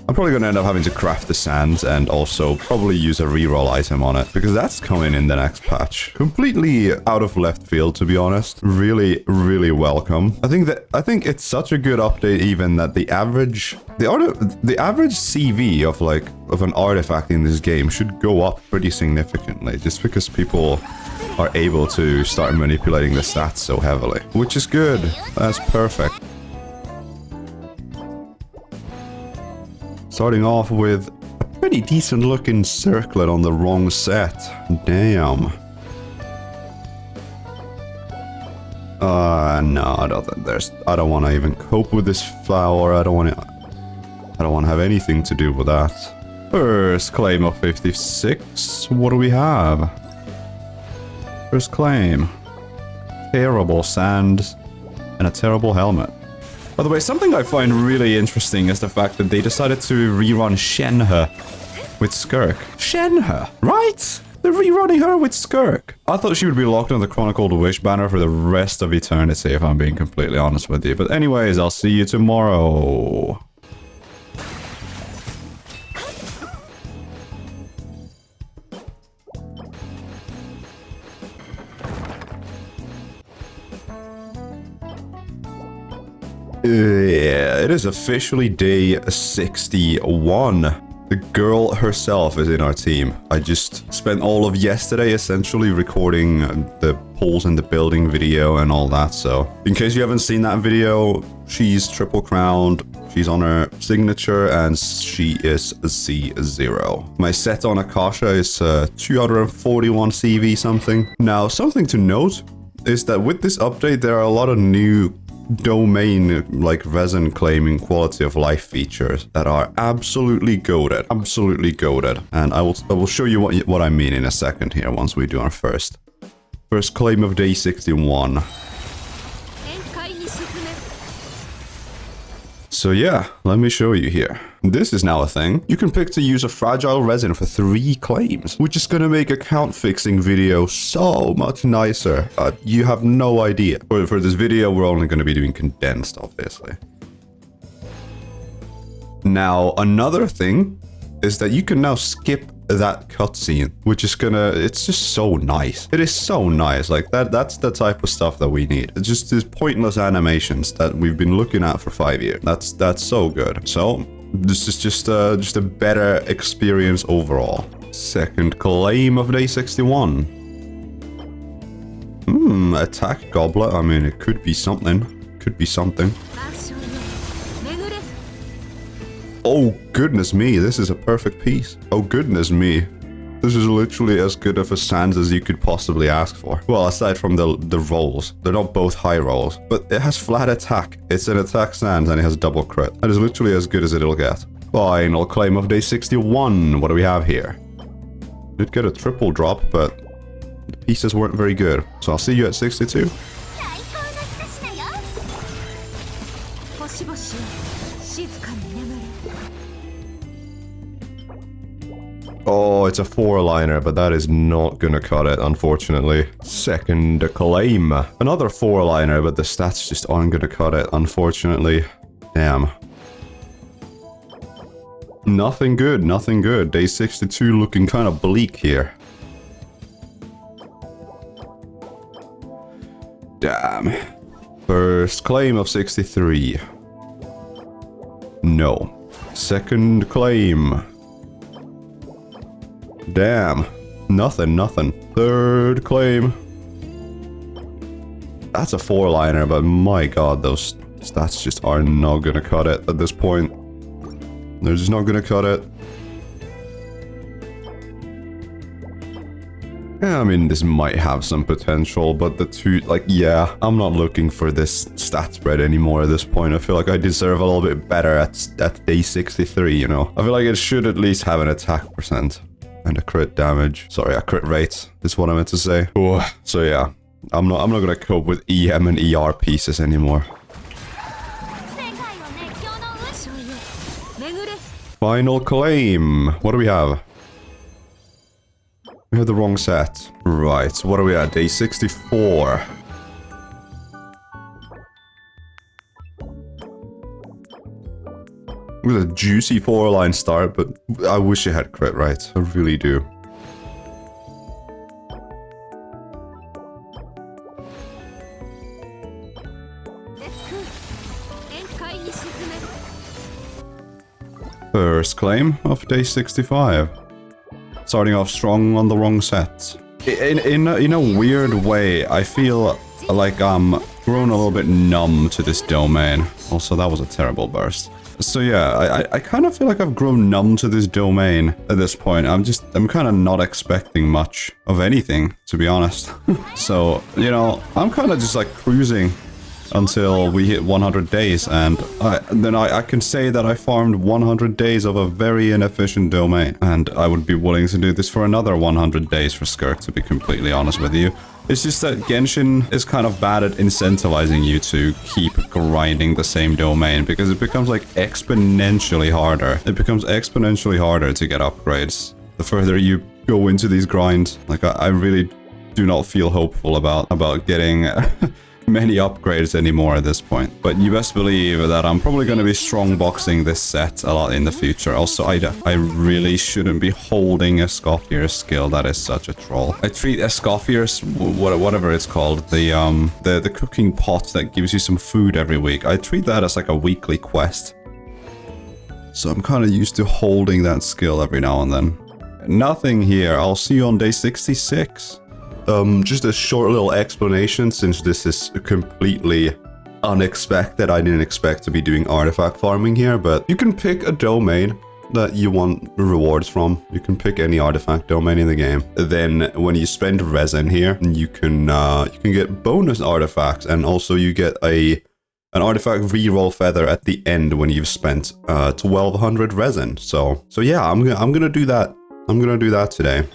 [SPEAKER 1] I'm probably going to end up having to craft the sands and also probably use a reroll item on it because that's coming in the next patch. Completely out of left field, to be honest. Really, really welcome. I think it's such a good update even that the average CV of an artifact in this game should go up pretty significantly just because people are able to start manipulating the stats so heavily, which is good. That's perfect. Starting off with a pretty decent looking circlet on the wrong set. Damn. No, I don't want to even cope with this flower. I don't want to have anything to do with that. First claim of 56. What do we have? First claim. Terrible sand and a terrible helmet. By the way, something I find really interesting is the fact that they decided to rerun Shenhe with Skirk. Shenhe, right? They're rerunning her with Skirk. I thought she would be locked on the Chronicled Wish banner for the rest of eternity, if I'm being completely honest with you. But anyways, I'll see you tomorrow. Yeah, it is officially day 61. The girl herself is in our team. I just spent all of yesterday essentially recording the holes in the building video and all that. So in case you haven't seen that video, she's triple crowned. She's on her signature and she is C0. My set on Akasha is 241 CV something. Now, something to note is that with this update, there are a lot of new domain like resin claiming quality of life features that are absolutely goated, and I will show you what I mean in a second here once we do our first claim of day 61. So yeah, let me show you here. This is now a thing. You can pick to use a fragile resin for 3 claims, which is gonna make account fixing video so much nicer. You have no idea. For this video, we're only gonna be doing condensed, obviously. Now, another thing is that you can now skip that cutscene, which is it's just so nice. It is so nice. Like that's the type of stuff that we need. It's just these pointless animations that we've been looking at for 5 years. That's so good. So this is just a better experience overall. Second claim of day 61. Attack goblet. I mean, it could be something. Could be something. Oh, goodness me. This is a perfect piece. Oh, goodness me. This is literally as good of a stance as you could possibly ask for. Well, aside from the rolls. They're not both high rolls. But it has flat attack. It's an attack stance and it has double crit. That is literally as good as it'll get. Final claim of day 61. What do we have here? Did get a triple drop, but the pieces weren't very good. So I'll see you at 62. Oh, it's a 4-liner, but that is not gonna cut it, unfortunately. Second claim. Another 4-liner, but the stats just aren't gonna cut it, unfortunately. Damn. Nothing good, nothing good. Day 62 looking kind of bleak here. Damn. First claim of 63. No. Second claim. Damn. Nothing, nothing. Third claim. That's a 4-liner, but my god, those stats just are not gonna cut it at this point. They're just not gonna cut it. Yeah, I mean, this might have some potential, but the two, like, yeah, I'm not looking for this stat spread anymore at this point. I feel like I deserve a little bit better at day 63, you know? I feel like it should at least have an attack percent. And a crit damage. Sorry, a crit rate is what I meant to say. Ooh. So yeah, I'm not gonna cope with EM and ER pieces anymore. Final claim. What do we have? We have the wrong set. Right, so what are we at? Day 64. With a juicy 4-line start, but I wish it had crit right. I really do. First claim of day 65. Starting off strong on the wrong set. In a weird way, I feel like I'm grown a little bit numb to this domain. Also, that was a terrible burst. So yeah, I kind of feel like I've grown numb to this domain at this point. I'm kind of not expecting much of anything, to be honest. So, you know, I'm kind of just like cruising until we hit 100 days, and then I can say that I farmed 100 days of a very inefficient domain. And I would be willing to do this for another 100 days for Skirk, to be completely honest with you. It's just that Genshin is kind of bad at incentivizing you to keep grinding the same domain, because it becomes like exponentially harder. It becomes exponentially harder to get upgrades the further you go into these grinds. Like I really do not feel hopeful about getting many upgrades anymore at this point. But you best believe that I'm probably going to be strongboxing this set a lot in the future. Also, I really shouldn't be holding a Escoffier's skill. That is such a troll. I treat Escoffier's, whatever it's called, the cooking pot that gives you some food every week. I treat that as like a weekly quest. So I'm kind of used to holding that skill every now and then. Nothing here. I'll see you on day 66. Just a short little explanation, since this is completely unexpected. I didn't expect to be doing artifact farming here, but you can pick a domain that you want rewards from. You can pick any artifact domain in the game. Then when you spend resin here, you can get bonus artifacts, and also you get an artifact reroll feather at the end when you've spent 1200 resin. So yeah, I'm gonna do that. I'm gonna do that today.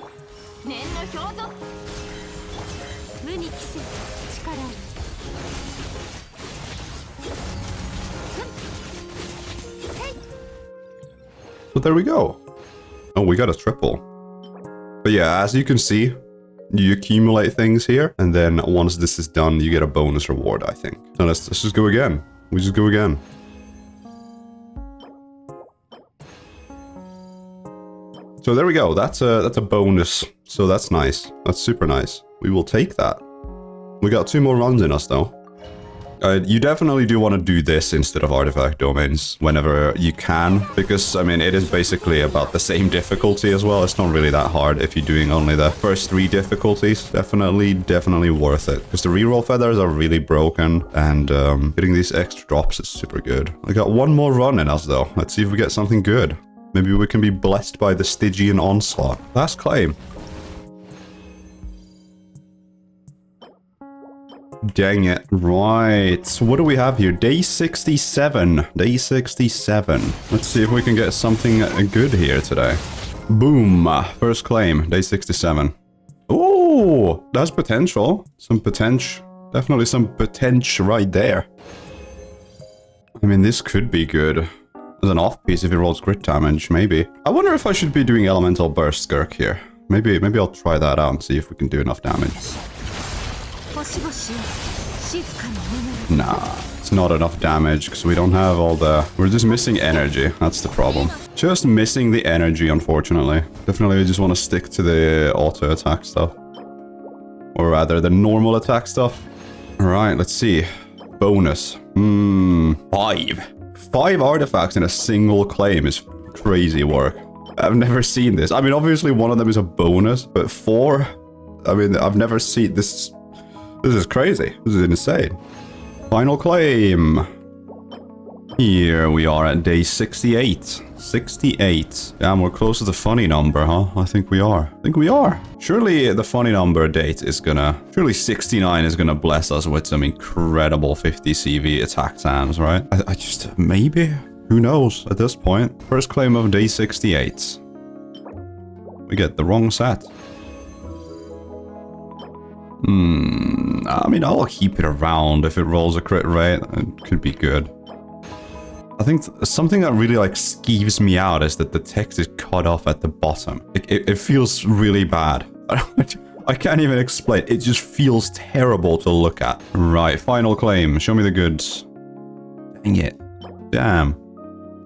[SPEAKER 1] So there we go. Oh, we got a triple. But yeah, as you can see, you accumulate things here, and then once this is done, you get a bonus reward, I think. So let's just go again. We just go again. So there we go. That's a bonus. So that's nice. That's super nice. We will take that. We got 2 more runs in us though. You definitely do want to do this instead of artifact domains whenever you can, because I mean it is basically about the same difficulty as well. It's not really that hard if you're doing only the first 3 difficulties. Definitely worth it, because the reroll feathers are really broken, and getting these extra drops is super good. We got 1 more run in us though. Let's see if we get something good. Maybe we can be blessed by the Stygian Onslaught. Last claim. Dang it. Right. So what do we have here? Day 67. Day 67. Let's see if we can get something good here today. Boom. First claim. Day 67. Ooh, that's potential. Some potential. Definitely some potential right there. I mean, this could be good. As an off-piece if it rolls crit damage, maybe. I wonder if I should be doing Elemental Burst Skirk here. Maybe I'll try that out and see if we can do enough damage. Nah, it's not enough damage because we don't have all the... We're just missing energy. That's the problem. Just missing the energy, unfortunately. Definitely I just want to stick to the auto attack stuff. Or rather, the normal attack stuff. Alright, let's see. Bonus. 5 artifacts in a single claim is crazy work. I've never seen this. I mean, obviously one of them is a bonus, but 4? I mean, I've never seen this. This is crazy. This is insane. Final claim. Here we are at day 68. 68. Damn, we're close to the funny number, huh? I think we are. Surely the funny number date is gonna... Surely 69 is gonna bless us with some incredible 50 CV attack sands, right? I just... Maybe? Who knows at this point? First claim of day 68. We get the wrong set. I mean, I'll keep it around. If it rolls a crit rate, it could be good. I think something that really like skeeves me out is that the text is cut off at the bottom. It feels really bad. I can't even explain. It just feels terrible to look at. Right, final claim. Show me the goods. Dang it. Damn.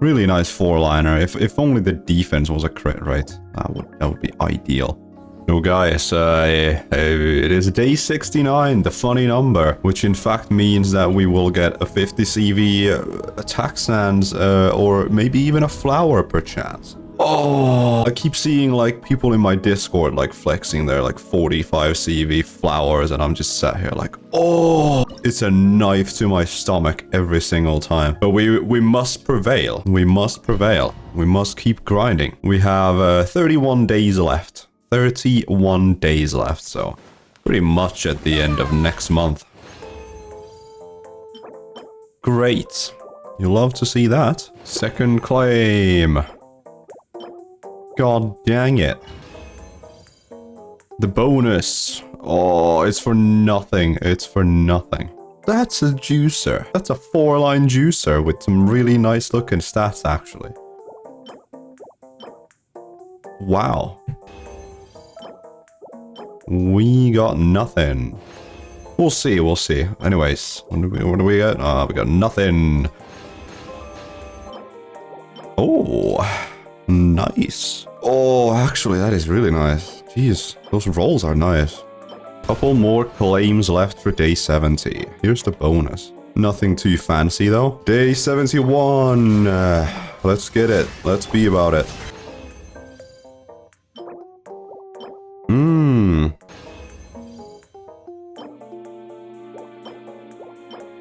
[SPEAKER 1] Really nice 4-liner. If only the defense was a crit rate, that would be ideal. So guys, it is day 69, the funny number, which in fact means that we will get a 50 CV attack sands, or maybe even a flower perchance. Oh, I keep seeing like people in my Discord like flexing their like 45 CV flowers, and I'm just sat here like, oh, it's a knife to my stomach every single time. But we must prevail. We must prevail. We must keep grinding. We have 31 days left. 31 days left, so pretty much at the end of next month. Great. You love to see that. Second claim. God dang it. The bonus. Oh, it's for nothing. It's for nothing. That's a juicer. That's a 4-line juicer with some really nice looking stats, actually. Wow. We got nothing. We'll see, we'll see. Anyways, what do we get? We got nothing. Oh, nice. Oh, actually, that is really nice. Jeez, those rolls are nice. Couple more claims left for day 70. Here's the bonus. Nothing too fancy, though. Day 71. Let's get it. Let's be about it.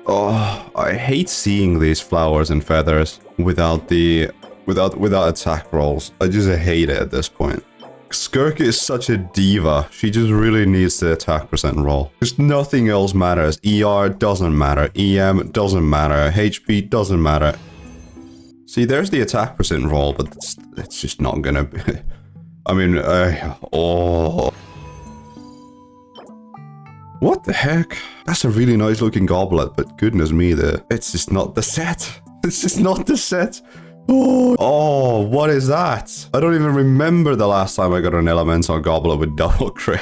[SPEAKER 1] Oh, I hate seeing these flowers and feathers without attack rolls. I just hate it at this point. Skirk is such a diva. She just really needs the attack percent roll. Just nothing else matters. ER doesn't matter. EM doesn't matter. HP doesn't matter. See, there's the attack percent roll, but it's just not gonna be... I mean, oh... What the heck? That's a really nice looking goblet, but goodness me, it's just not the set. It's just not the set. Oh, what is that? I don't even remember the last time I got an elemental goblet with double crit.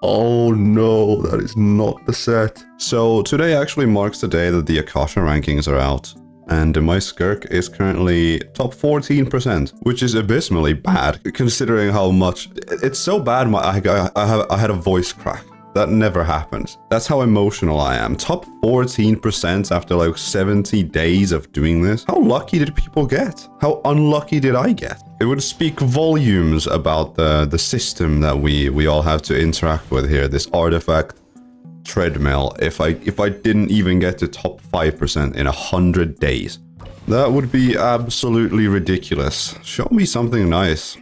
[SPEAKER 1] Oh no, that is not the set. So today actually marks the day that the Akasha rankings are out. And my Skirk is currently top 14%, which is abysmally bad, considering how much... It's so bad, I had a voice crack. That never happens. That's how emotional I am. Top 14% after like 70 days of doing this. How lucky did people get? How unlucky did I get? It would speak volumes about the system that we all have to interact with here. This artifact treadmill. If I didn't even get to top 5% in 100 days. That would be absolutely ridiculous. Show me something nice.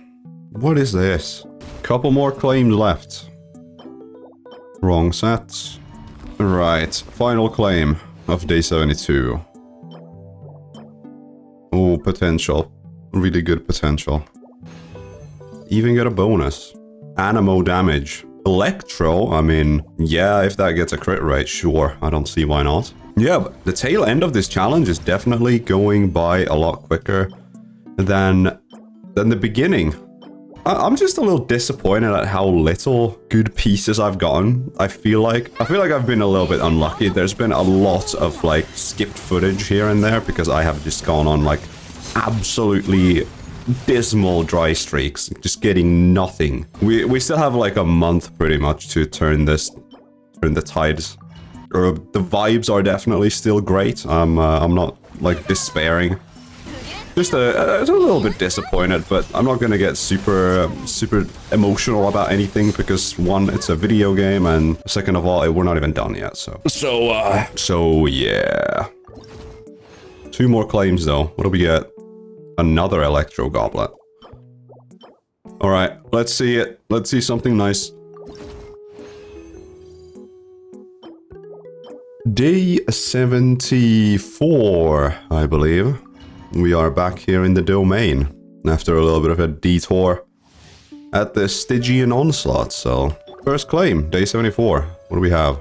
[SPEAKER 1] What is this? Couple more claims left. Wrong set. Right, final claim of day 72. Oh, potential. Really good potential. Even get a bonus. Animo damage. Electro, I mean, yeah, if that gets a crit rate, sure. I don't see why not. Yeah, but the tail end of this challenge is definitely going by a lot quicker than the beginning. I'm just a little disappointed at how little good pieces I've gotten. I feel like I've been a little bit unlucky. There's been a lot of like skipped footage here and there because I have just gone on like absolutely dismal dry streaks, just getting nothing. We still have like a month pretty much to turn the tides. Or the vibes are definitely still great. I'm not like despairing. Just a little bit disappointed, but I'm not gonna get super emotional about anything because one, it's a video game, and second of all, we're not even done yet. So yeah. 2 more claims though. What do we get? Another Electro Goblet. Alright, let's see it. Let's see something nice. Day 74, I believe. We are back here in the domain after a little bit of a detour at the Stygian Onslaught. So, first claim, day 74. What do we have?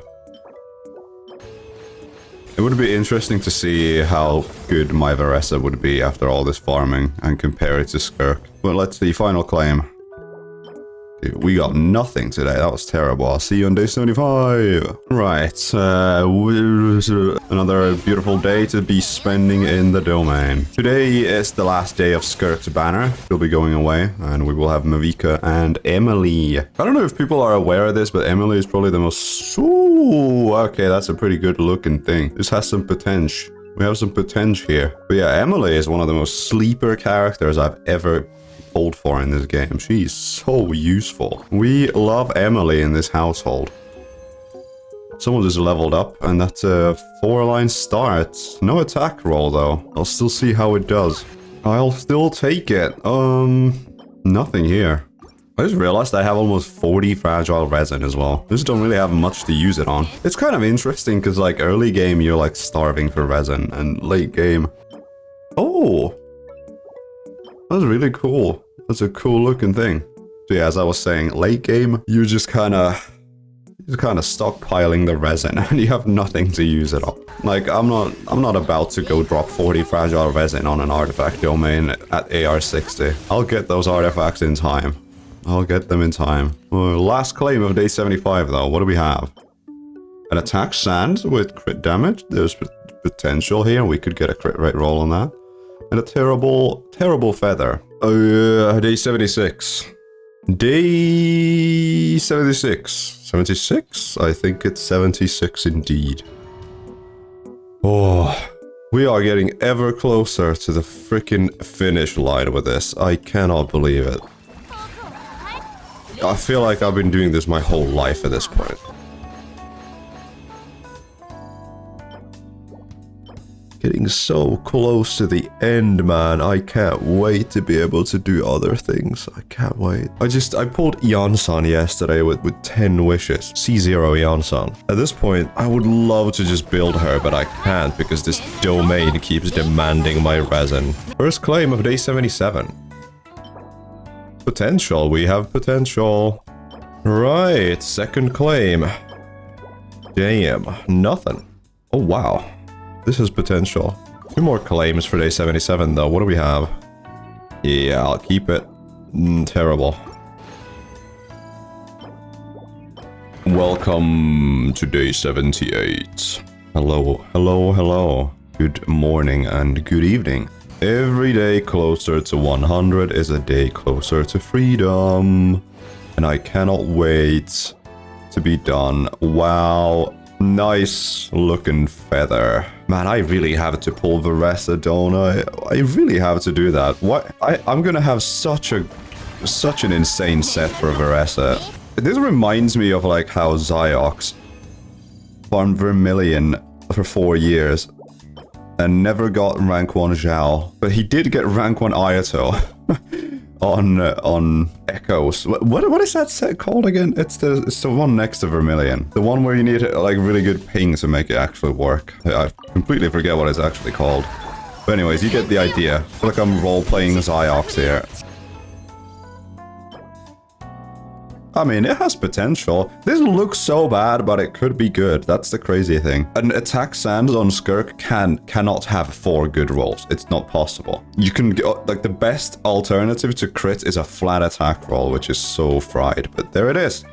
[SPEAKER 1] It would be interesting to see how good my Veresa would be after all this farming and compare it to Skirk. But let's see, final claim. Dude, we got nothing today. That was terrible. I'll see you on day 75. Right. Another beautiful day to be spending in the domain. Today is the last day of Skirk's banner. She'll be going away, and we will have Mavika and Emily. I don't know if people are aware of this, but Emily is probably the most... Ooh, okay, that's a pretty good looking thing. This has some potential. We have some potential here. But yeah, Emily is one of the most sleeper characters I've ever pulled for in this game. She's so useful. We love Emily in this household. Someone just leveled up, and that's a 4-line start. No attack roll though. I'll still see how it does. I'll still take it. Nothing here. I just realized I have almost 40 fragile resin as well. Just don't really have much to use it on. It's kind of interesting because like early game you're like starving for resin, and late game... Oh! That's really cool. That's a cool looking thing. So yeah, as I was saying, late game, you're just kind of stockpiling the resin and you have nothing to use it on. Like, I'm not about to go drop 40 fragile resin on an artifact domain at AR60. I'll get those artifacts in time. I'll get them in time. Last claim of day 75 though, what do we have? An attack sand with crit damage. There's potential here. We could get a crit rate roll on that. And a terrible feather. Day 76. Day 76. 76? I think it's 76 indeed. Oh, we are getting ever closer to the freaking finish line with this. I cannot believe it. I feel like I've been doing this my whole life at this point. Getting so close to the end, man. I can't wait to be able to do other things. I can't wait. I pulled Yansan yesterday with 10 wishes. C0 Yansan. At this point, I would love to just build her, but I can't because this domain keeps demanding my resin. First claim of day 77. Potential. We have potential. Right. Second claim. Damn. Nothing. Oh, wow. This is potential. 2 more claims for day 77 though. What do we have? Yeah, I'll keep it. Terrible. Welcome to day 78. Hello, hello, hello. Good morning and good evening. Every day closer to 100 is a day closer to freedom. And I cannot wait to be done. Wow. Nice looking feather. Man, I really have to pull Veresa, don't I? I really have to do that. What? I'm gonna have such an insane set for Veresa. This reminds me of like how Ziox farmed Vermilion for 4 years. and never got rank 1 Zhao. But he did get rank 1 Ayato on Echoes. What is that set called again? It's the one next to Vermilion. The one where you need like really good ping to make it actually work. I completely forget what it's actually called. But anyways, you get the idea. I feel like I'm role-playing Ziox here. I mean, it has potential. This looks so bad, but it could be good. That's the crazy thing. An attack sand on Skirk cannot have 4 good rolls. It's not possible. You can get, like, the best alternative to crit is a flat attack roll, which is so fried. But there it is.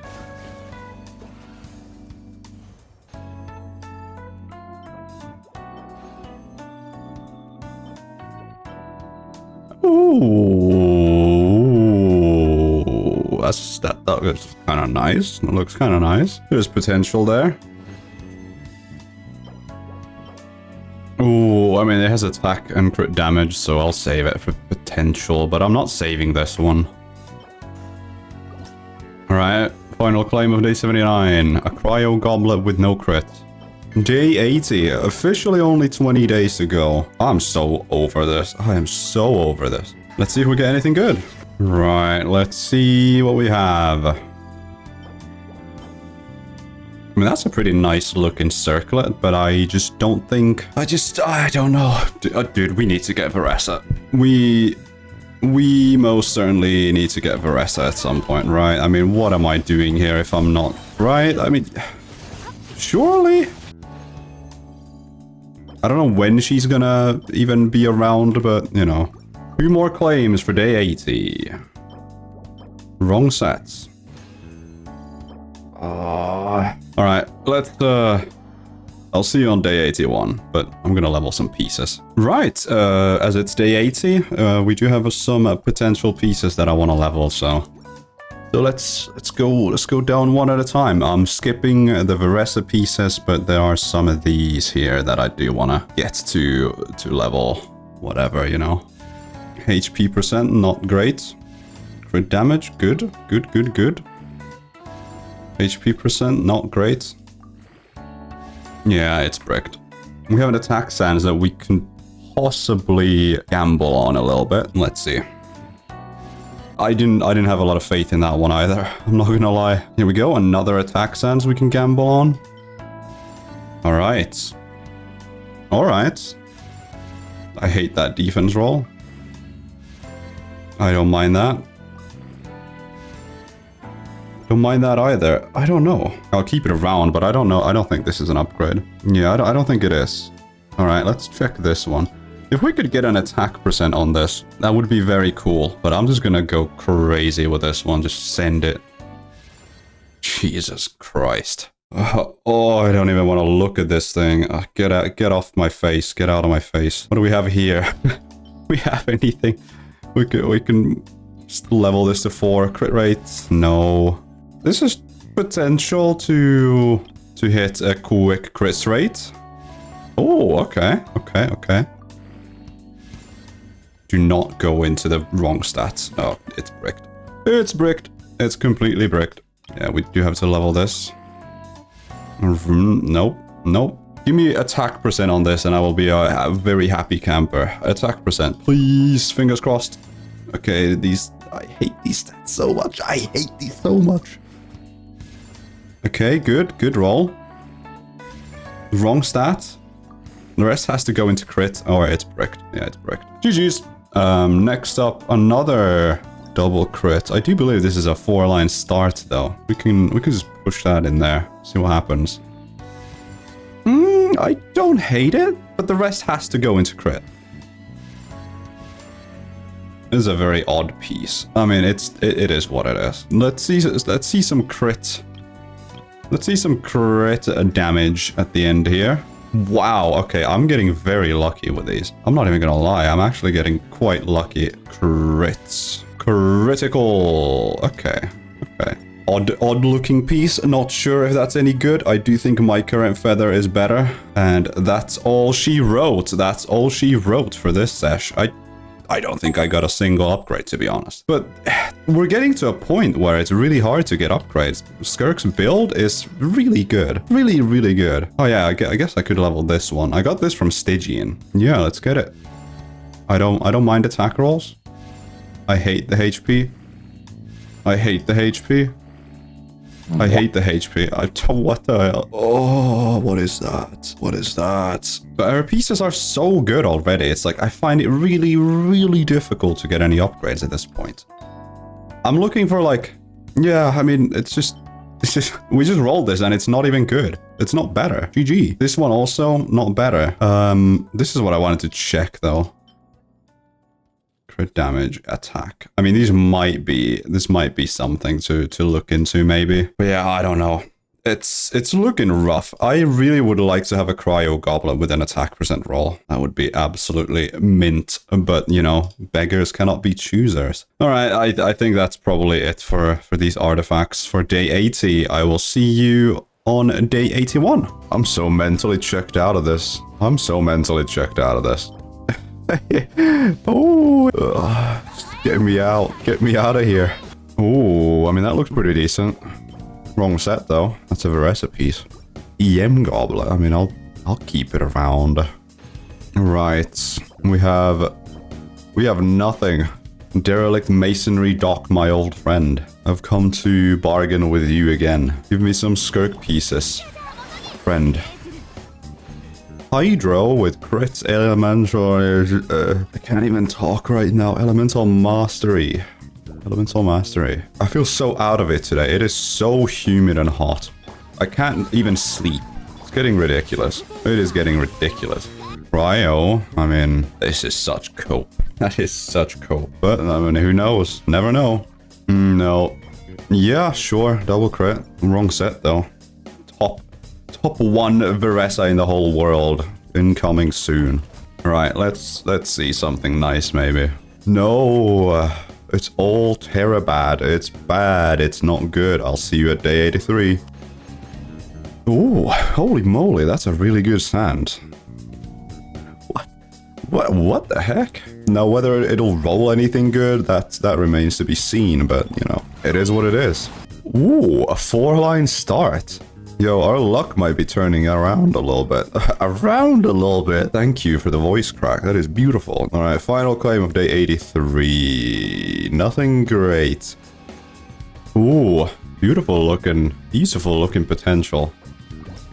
[SPEAKER 1] Ooh. That looks kind of nice. That looks kind of nice. There's potential there. Ooh, I mean, it has attack and crit damage, so I'll save it for potential, but I'm not saving this one. Alright, final claim of day 79. A cryo goblet with no crit. Day 80. Officially only 20 days to go. I'm so over this. I am so over this. Let's see if we get anything good. Right, let's see what we have. I mean, that's a pretty nice looking circlet, but I just don't think... I don't know. Dude, we need to get Varessa. We most certainly need to get Varessa at some point, right? I mean, what am I doing here if I'm not... Right? I mean, surely? I don't know when she's gonna even be around, but, you know. 2 more claims for day 80. Wrong sets. Alright, let's, I'll see you on day 81, but I'm gonna level some pieces. Right, as it's day 80, we do have some potential pieces that I want to level, so let's go down one at a time. I'm skipping the Varessa pieces, but there are some of these here that I do want to get to level whatever, you know. HP percent, not great. Crit damage, good. HP percent, not great. Yeah, it's bricked. We have an attack sands that we can possibly gamble on a little bit. Let's see. I didn't have a lot of faith in that one either. I'm not gonna lie. Here we go, another attack sands we can gamble on. Alright. Alright. I hate that defense roll. I don't mind that. Don't mind that either. I don't know. I'll keep it around, but I don't know. I don't think this is an upgrade. Yeah, I don't think it is. Alright, let's check this one. If we could get an attack percent on this, that would be very cool. But I'm just gonna go crazy with this one. Just send it. Jesus Christ. Oh, I don't even want to look at this thing. Get off my face. Get out of my face. What do we have here? We have anything? We can just level this to 4. Crit rate? No. This is potential to hit a quick crit rate. Oh, okay. Okay. Do not go into the wrong stats. Oh, it's bricked. It's bricked. It's completely bricked. Yeah, we do have to level this. Nope. Give me attack percent on this and I will be a very happy camper. Attack percent, please. Fingers crossed. Okay, I hate these stats so much. I hate these so much. Okay, good roll. Wrong stat. The rest has to go into crit. Oh, it's bricked. Yeah, it's bricked. GG's. Next up, another double crit. I do believe this is a 4-line start though. We can just push that in there. See what happens. I don't hate it, but the rest has to go into crit. This is a very odd piece. I mean, it is what it is. Let's see some crit. Let's see some crit damage at the end here. Wow, okay, I'm getting very lucky with these. I'm not even gonna lie, I'm actually getting quite lucky. Crits. Critical. Okay. Odd looking piece, not sure if that's any good. I do think my current feather is better. And that's all she wrote. That's all she wrote for this sesh. I don't think I got a single upgrade, to be honest. But we're getting to a point where it's really hard to get upgrades. Skirk's build is really good. Really, really good. Oh yeah, I guess I could level this one. I got this from Stygian. Yeah, let's get it. I don't mind attack rolls. I hate the HP. I hate the HP. I hate the HP. What the hell? Oh, what is that? What is that? But our pieces are so good already. It's like I find it really, really difficult to get any upgrades at this point. I'm looking for like, yeah, I mean, it's just, we just rolled this and it's not even good. It's not better. GG. This one also not better. This is what I wanted to check though. Crit damage, attack. I mean, this might be something to look into maybe. But yeah, I don't know. It's looking rough. I really would like to have a cryo goblin with an attack percent roll. That would be absolutely mint. But you know, beggars cannot be choosers. All right, I think that's probably it for these artifacts for day 80. I will see you on day 81. I'm so mentally checked out of this. I'm so mentally checked out of this. Oh, get me out. Get me out of here. Oh, I mean, that looks pretty decent. Wrong set, though. That's a Veresa piece. EM Gobbler. I mean, I'll keep it around. Right. We have nothing. Derelict masonry dock, my old friend. I've come to bargain with you again. Give me some Skirk pieces, friend. Hydro with crits, elemental, I can't even talk right now. Elemental mastery. Elemental mastery. I feel so out of it today. It is so humid and hot. I can't even sleep. It's getting ridiculous. It is getting ridiculous. Cryo. I mean, this is such cope. That is such cope. But, I mean, who knows? Never know. No. Yeah, sure. Double crit. Wrong set, though. Top one Veresa in the whole world. Incoming soon. Right, let's see something nice, maybe. No, it's all terror bad. It's bad. It's not good. I'll see you at day 83. Ooh, holy moly, that's a really good sand. What the heck? Now, whether it'll roll anything good, that remains to be seen, but, you know, it is what it is. Ooh, a 4-line start. Yo, our luck might be turning around a little bit. Around a little bit. Thank you for the voice crack. That is beautiful. All right, final claim of day 83. Nothing great. Ooh, beautiful looking potential.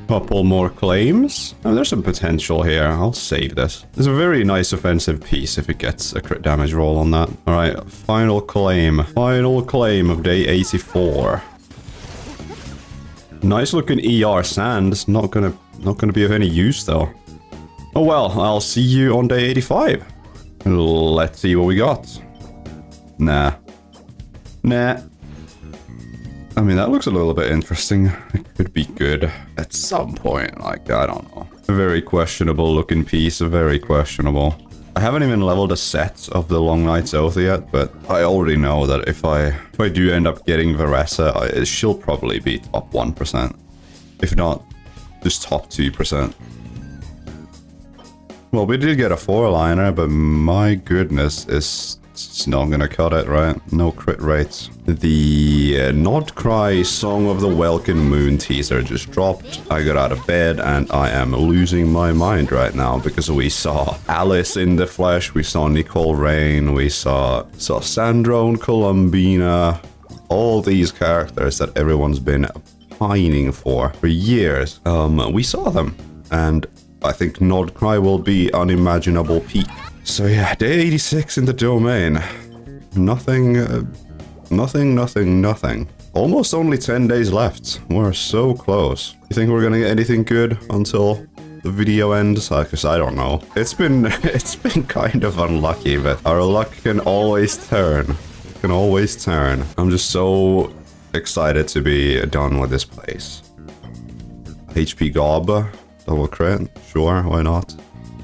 [SPEAKER 1] Couple more claims. Oh, there's some potential here. I'll save this. There's a very nice offensive piece if it gets a crit damage roll on that. All right, final claim. Final claim of day 84. Nice looking ER sand. Not gonna be of any use though. Oh well, I'll see you on day 85. Let's see what we got. Nah. I mean, that looks a little bit interesting. It could be good at some point. Like, I don't know. A very questionable looking piece. Very questionable. I haven't even leveled a set of the Long Night's Oath yet, but I already know that if I do end up getting Veresa, she'll probably be top 1%. If not, just top 2%. Well, we did get a 4-liner, but my goodness, it's not gonna cut it, right? No crit rates. The nodkrai Song of the Welkin Moon teaser just dropped. I got out of bed and I am losing my mind right now because we saw Alice in the flesh, we saw Nicole Rain, we saw Sandro and Columbina. All these characters that everyone's been pining for years. We saw them, and I think nodkrai will be unimaginable peak. So yeah, day 86 in the domain. Nothing. Almost only 10 days left. We're so close. You think we're gonna get anything good until the video ends? Because I don't know. It's been kind of unlucky, but our luck can always turn. It can always turn. I'm just so excited to be done with this place. HP Gob, double crit. Sure, why not?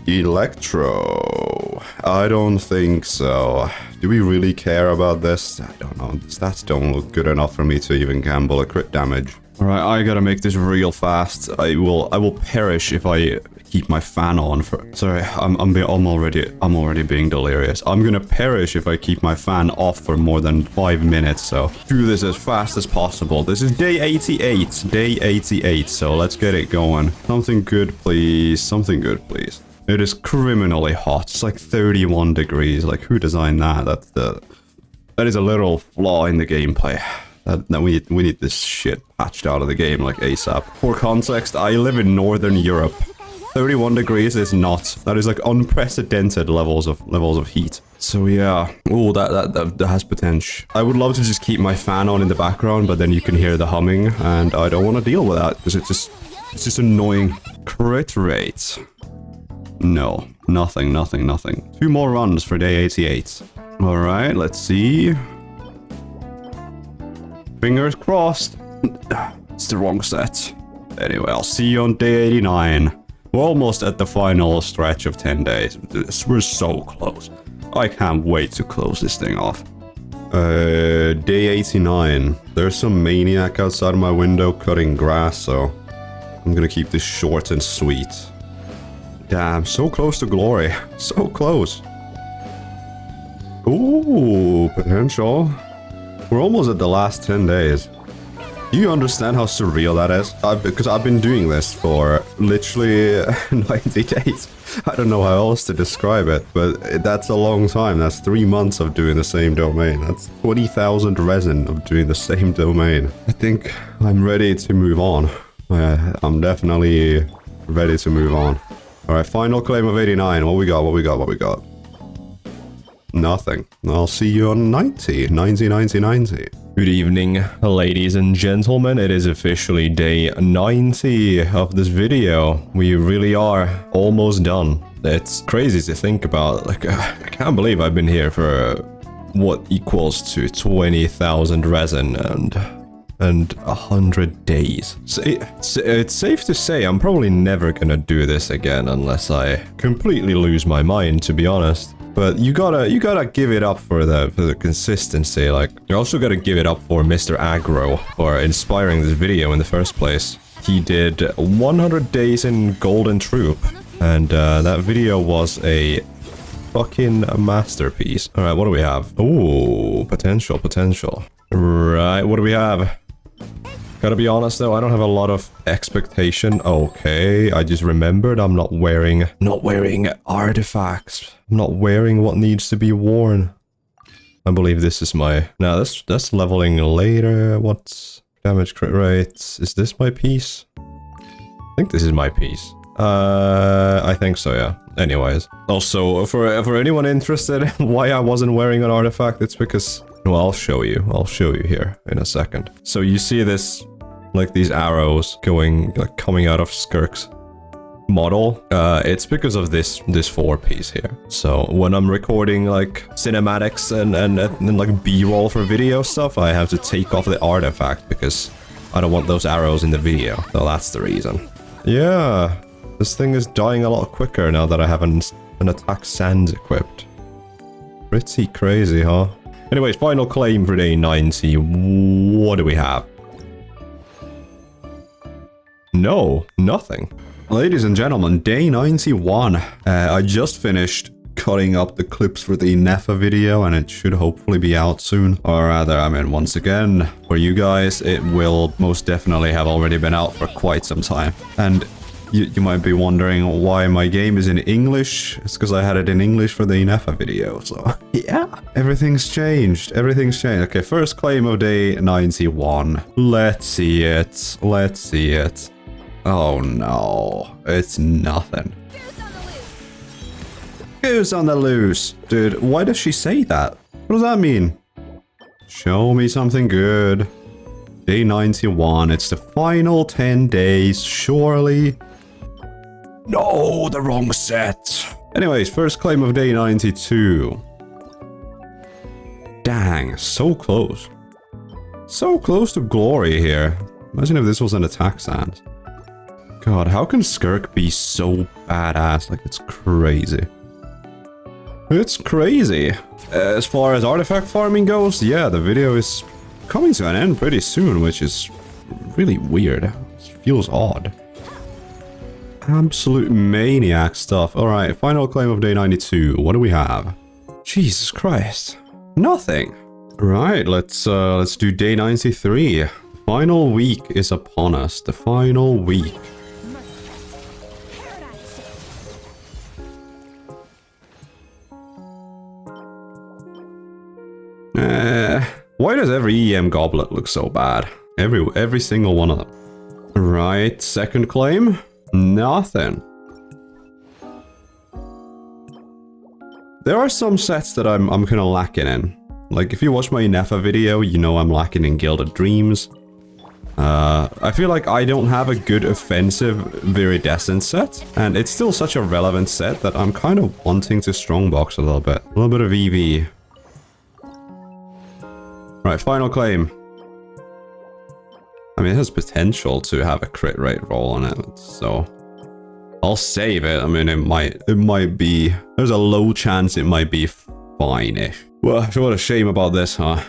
[SPEAKER 1] Electro. I don't think so. Do we really care about this? I don't know. Stats don't look good enough for me to even gamble a crit damage. All right, I gotta make this real fast. I will perish if I keep my fan on for... Sorry, I'm already being delirious. I'm gonna perish if I keep my fan off for more than 5 minutes, so do this as fast as possible. This is day 88. Day 88, so let's get it going. Something good, please. Something good, please. It is criminally hot. It's like 31 degrees. Like, who designed that? That is a little flaw in the gameplay. We need this shit patched out of the game like ASAP. For context, I live in Northern Europe. 31 degrees is not. That is like unprecedented levels of heat. So yeah. Oh, that has potential. I would love to just keep my fan on in the background, but then you can hear the humming, and I don't want to deal with that because it's just annoying. Crit rate. No, nothing. 2 more runs for day 88. All right, let's see. Fingers crossed. It's the wrong set. Anyway, I'll see you on day 89. We're almost at the final stretch of 10 days. We're so close. I can't wait to close this thing off. Day 89. There's some maniac outside my window cutting grass, so I'm gonna keep this short and sweet. Damn, so close to glory. So close. Ooh, potential. We're almost at the last 10 days. Do you understand how surreal that is? Because I've been doing this for literally 90 days. I don't know how else to describe it, but that's a long time. That's 3 months of doing the same domain. That's 20,000 resin of doing the same domain. I think I'm ready to move on. I'm definitely ready to move on. Alright, final claim of 89. What we got? Nothing. I'll see you on 90. Good evening, ladies and gentlemen. It is officially day 90 of this video. We really are almost done. It's crazy to think about. Like, I can't believe I've been here for what equals to 20,000 resin and 100 days. So it's safe to say I'm probably never gonna do this again unless I completely lose my mind, to be honest. But you gotta give it up for the consistency. Like, you also gotta give it up for Mr. Aggro for inspiring this video in the first place. He did 100 days in Golden Troop, and that video was a fucking masterpiece. All right, what do we have? Ooh, potential. Right, what do we have? Gotta be honest though, I don't have a lot of expectation. Okay, I just remembered I'm not wearing artifacts. I'm not wearing what needs to be worn. I believe this is my... Now that's leveling later. What's damage crit rates? Is this my piece? I think this is my piece. I think so, yeah. Anyways. Also, for anyone interested in why I wasn't wearing an artifact, it's because... Well, I'll show you here in a second. So you see this, like these arrows coming out of Skirk's model. It's because of this 4-piece here. So when I'm recording like cinematics and like B-roll for video stuff, I have to take off the artifact because I don't want those arrows in the video. So that's the reason. Yeah, this thing is dying a lot quicker now that I have an attack sands equipped. Pretty crazy, huh? Anyways, final claim for day 90. What do we have? No, nothing. Ladies and gentlemen, day 91. I just finished cutting up the clips for the Nefa video, and it should hopefully be out soon. Or rather, I mean, once again, for you guys, it will most definitely have already been out for quite some time. And you might be wondering why my game is in English. It's because I had it in English for the Nefa video, so yeah. Everything's changed. Okay, first claim of day 91. Let's see it. Oh no, it's nothing. Goose on the loose. Dude, why does she say that? What does that mean? Show me something good. Day 91, it's the final 10 days, surely. No, the wrong set. Anyways, first claim of day 92. Dang, so close. So close to glory here. Imagine if this was an attack sand. God, how can Skirk be so badass? Like, it's crazy. It's crazy. As far as artifact farming goes, yeah, the video is coming to an end pretty soon, which is really weird. It feels odd. Absolute maniac stuff. Alright, final claim of day 92. What do we have? Jesus Christ. Nothing. Right, let's do day 93. The final week is upon us. The final week. Why does every EM goblet look so bad? Every single one of them. Right, second claim. Nothing. There are some sets that I'm kind of lacking in. Like, if you watch my Nefa video, you know I'm lacking in Gilded Dreams. I feel like I don't have a good offensive Viridescent set, and it's still such a relevant set that I'm kind of wanting to strongbox a little bit. A little bit of EV. Right, final claim. I mean, it has potential to have a crit rate roll on it, so I'll save it. I mean, it might be, there's a low chance it might be fine-ish. Well, what a shame about this, huh?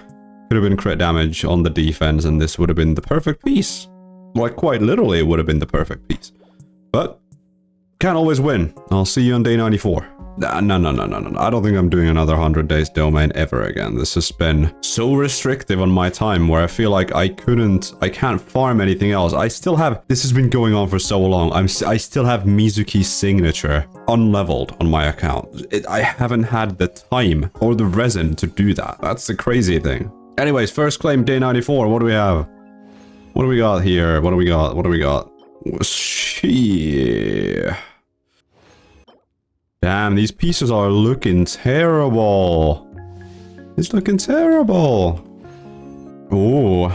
[SPEAKER 1] Could have been crit damage on the defense, and this would have been the perfect piece. Like, quite literally, it would have been the perfect piece. But can't always win. I'll see you on day 94. No. I don't think I'm doing another 100 days domain ever again. This has been so restrictive on my time where I feel like I can't farm anything else. I still have, this has been going on for so long. I still have Mizuki's signature unleveled on my account. I haven't had the time or the resin to do that. That's the crazy thing. Anyways, first claim, day 94. What do we have? What do we got here? What do we got? Shit. Damn, these pieces are looking terrible. It's looking terrible. Oh,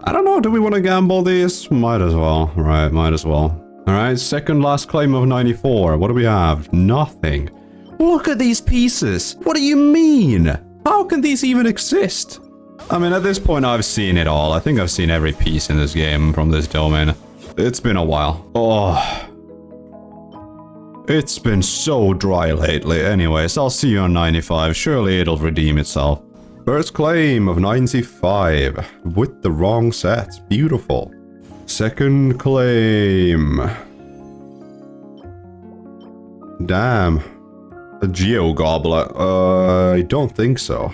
[SPEAKER 1] I don't know. Do we want to gamble these? Might as well. Right, might as well. All right, second last claim of 94. What do we have? Nothing. Look at these pieces. What do you mean? How can these even exist? I mean, at this point, I've seen it all. I think I've seen every piece in this game from this domain. It's been a while. Oh. It's been so dry lately. Anyways, I'll see you on 95. Surely it'll redeem itself. First claim of 95. With the wrong set. Beautiful. Second claim. Damn. A Geo Goblet. I don't think so.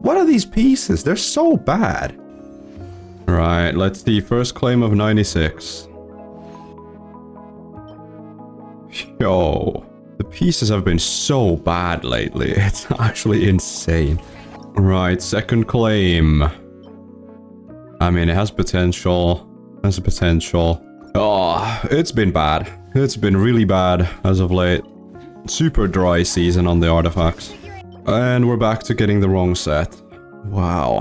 [SPEAKER 1] What are these pieces? They're so bad. Right, let's see. First claim of 96. Yo, the pieces have been so bad lately. It's actually insane. Right, second claim. I mean, it has potential. Has potential. Oh, it's been bad. It's been really bad as of late. Super dry season on the artifacts. And we're back to getting the wrong set. Wow.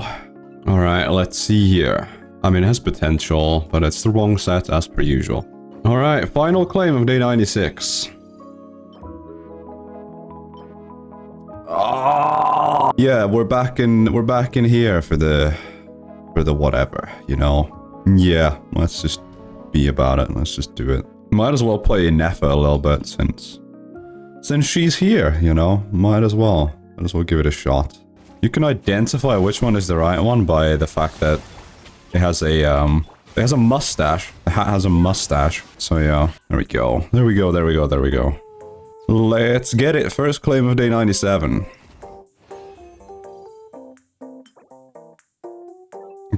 [SPEAKER 1] Alright, let's see here. I mean, it has potential, but it's the wrong set as per usual. Alright, final claim of day 96. Oh! Yeah, we're back in here for the whatever, you know. Yeah, let's just be about it. Let's just do it. Might as well play Nefa a little bit since she's here, you know. Might as well give it a shot. You can identify which one is the right one by the fact that it has a mustache. The hat has a mustache. So yeah, there we go. There we go. Let's get it. First claim of day 97.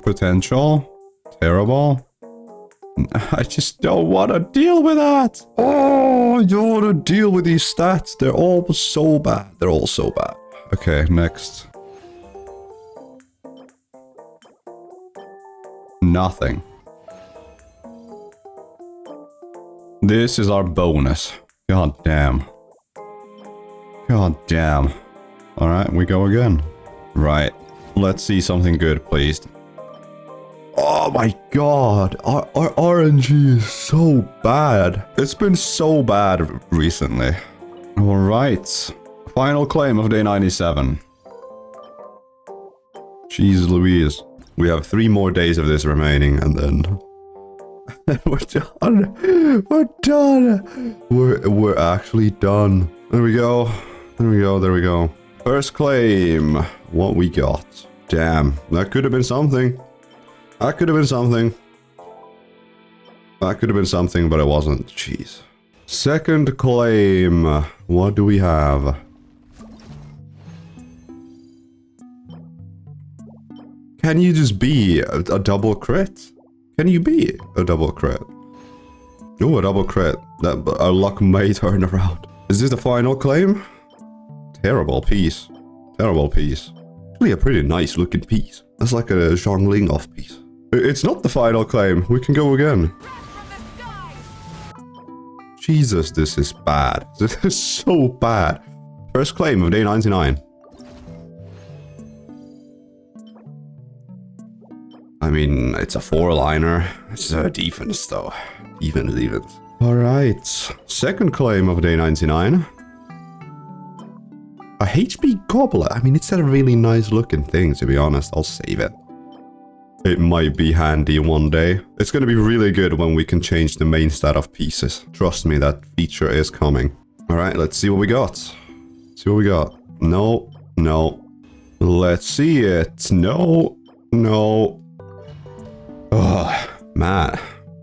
[SPEAKER 1] Potential. Terrible. I just don't want to deal with that. Oh, I don't want to deal with these stats. They're all so bad. They're all so bad. Okay, next. Nothing. This is our bonus. God damn. God damn. Alright, we go again. Right. Let's see something good, please. Oh my god. Our RNG is so bad. It's been so bad recently. Alright. Final claim of day 97. Jeez Louise. We have 3 more days of this remaining, and then we're done. We're done. We're actually done. There we go. There we go. First claim. What we got? Damn, that could have been something. That could have been something. That could have been something, but it wasn't. Jeez. Second claim. What do we have? Can you just be a double crit? Can you be a double crit? Oh, a double crit. Our luck may turn around. Is this the final claim? Terrible piece. Terrible piece. Actually a pretty nice looking piece. That's like a Zhongling off piece. It's not the final claim. We can go again. Jesus, this is bad. This is so bad. First claim of day 99. I mean, it's a 4-liner. It's a defense though. Defense. Alright. Second claim of day 99. A HP goblet. I mean, it's a really nice looking thing, to be honest. I'll save it. It might be handy one day. It's gonna be really good when we can change the main stat of pieces. Trust me, that feature is coming. Alright, let's see what we got. See what we got. No. Let's see it. No. Oh, man.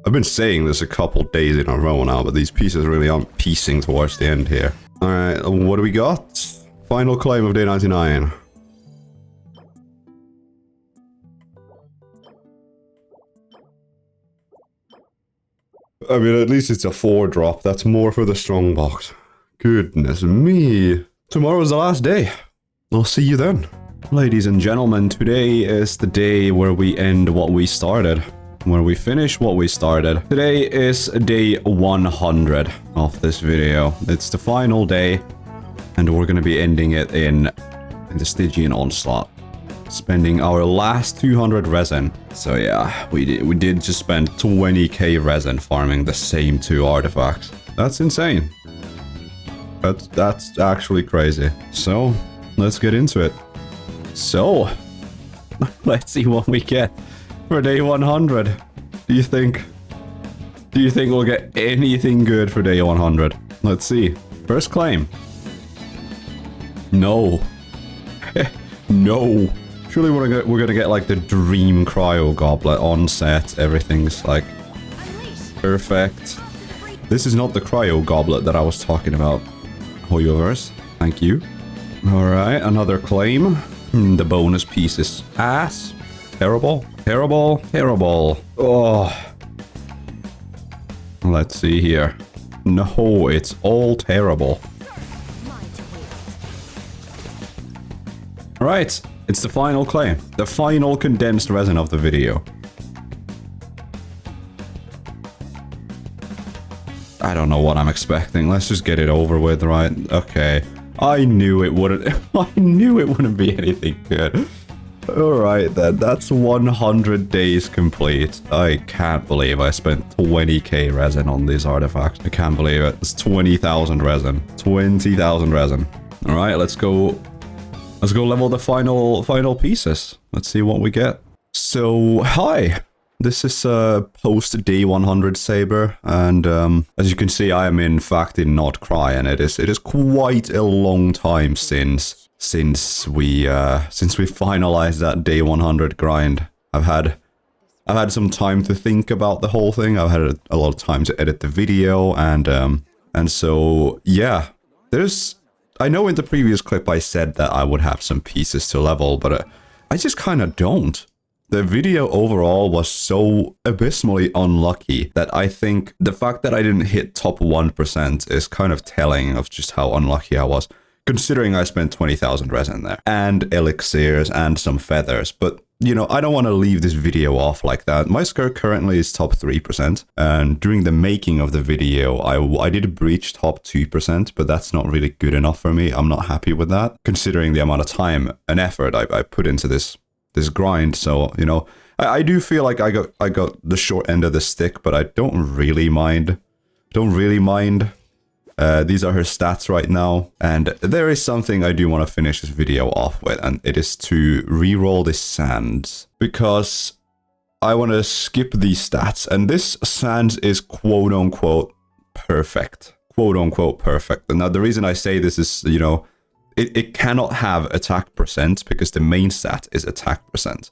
[SPEAKER 1] I've been saying this a couple days in a row now, but these pieces really aren't piecing towards the end here. Alright, what do we got? Final claim of day 99. I mean, at least it's a 4-drop. That's more for the strong box. Goodness me. Tomorrow's the last day. I'll see you then. Ladies and gentlemen, today is the day where we end what we started. Where we finish what we started. Today is day 100 of this video. It's the final day. And we're going to be ending it in the Stygian Onslaught. Spending our last 200 resin. So yeah, we did just spend 20k resin farming the same 2 artifacts. That's insane. That's actually crazy. So, let's get into it. So, let's see what we get for day 100. Do you think we'll get anything good for day 100? Let's see. First claim. No. No. Surely we're gonna get like the dream cryo goblet on set. Everything's like perfect. This is not the cryo goblet that I was talking about. Hoyoverse, thank you. Alright, another claim. The bonus piece is ass. Terrible. Oh. Let's see here. No, it's all terrible. Alright, it's the final claim. The final condensed resin of the video. I don't know what I'm expecting. Let's just get it over with, right? Okay. I knew it wouldn't be anything good. Alright then, that's 100 days complete. I can't believe I spent 20k resin on these artifacts. I can't believe it. It's 20,000 resin. 20,000 resin. Alright, let's go level the final pieces. Let's see what we get. So, hi. This is post day 100 Saber, and as you can see, I am in fact in nodkrai, and it is quite a long time since we finalized that day 100 grind. I've had some time to think about the whole thing. I've had a lot of time to edit the video, and so yeah, I know in the previous clip I said that I would have some pieces to level, but I just kind of don't. The video overall was so abysmally unlucky that I think the fact that I didn't hit top 1% is kind of telling of just how unlucky I was, considering I spent 20,000 resin there, and elixirs and some feathers. But, you know, I don't want to leave this video off like that. My Skirk currently is top 3%, and during the making of the video, I did breach top 2%, but that's not really good enough for me. I'm not happy with that, considering the amount of time and effort I put into this grind. So, you know, I do feel like I got the short end of the stick, but I don't really mind. These are her stats right now, and there is something I do want to finish this video off with, and it is to reroll this sands, because I want to skip these stats, and this sands is quote-unquote perfect. Quote-unquote perfect. And now the reason I say this is, you know, it cannot have attack percent because the main stat is attack percent.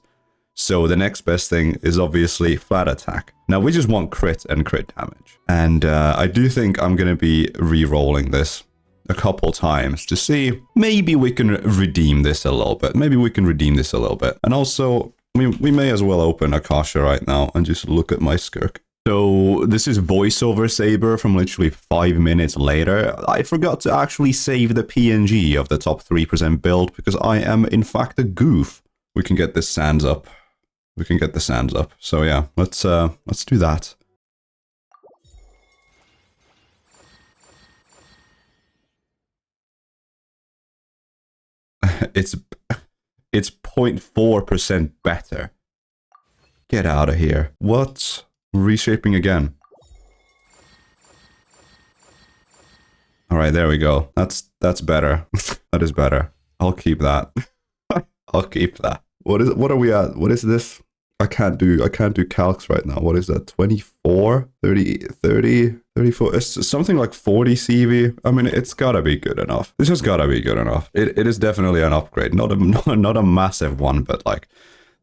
[SPEAKER 1] So the next best thing is obviously flat attack. Now we just want crit and crit damage. And I do think I'm going to be re-rolling this a couple times to see maybe we can redeem this a little bit. Maybe we can redeem this a little bit. And also we may as well open Akasha right now and just look at my Skirk. So this is voiceover saber from literally 5 minutes later. I forgot to actually save the PNG of the top 3% build because I am in fact a goof. We can get this sands up. We can get the sands up. So yeah, let's do that. It's 0.4% better. Get out of here. What? Reshaping again. All right, there we go. That's better. That is better. I'll keep that. I'll keep that. What are we at? What is this? I can't do calcs right now. What is that? 24, 30, 34. It's something like 40 CV. I mean, it's gotta be good enough. This has gotta be good enough. It is definitely an upgrade. Not a massive one, but like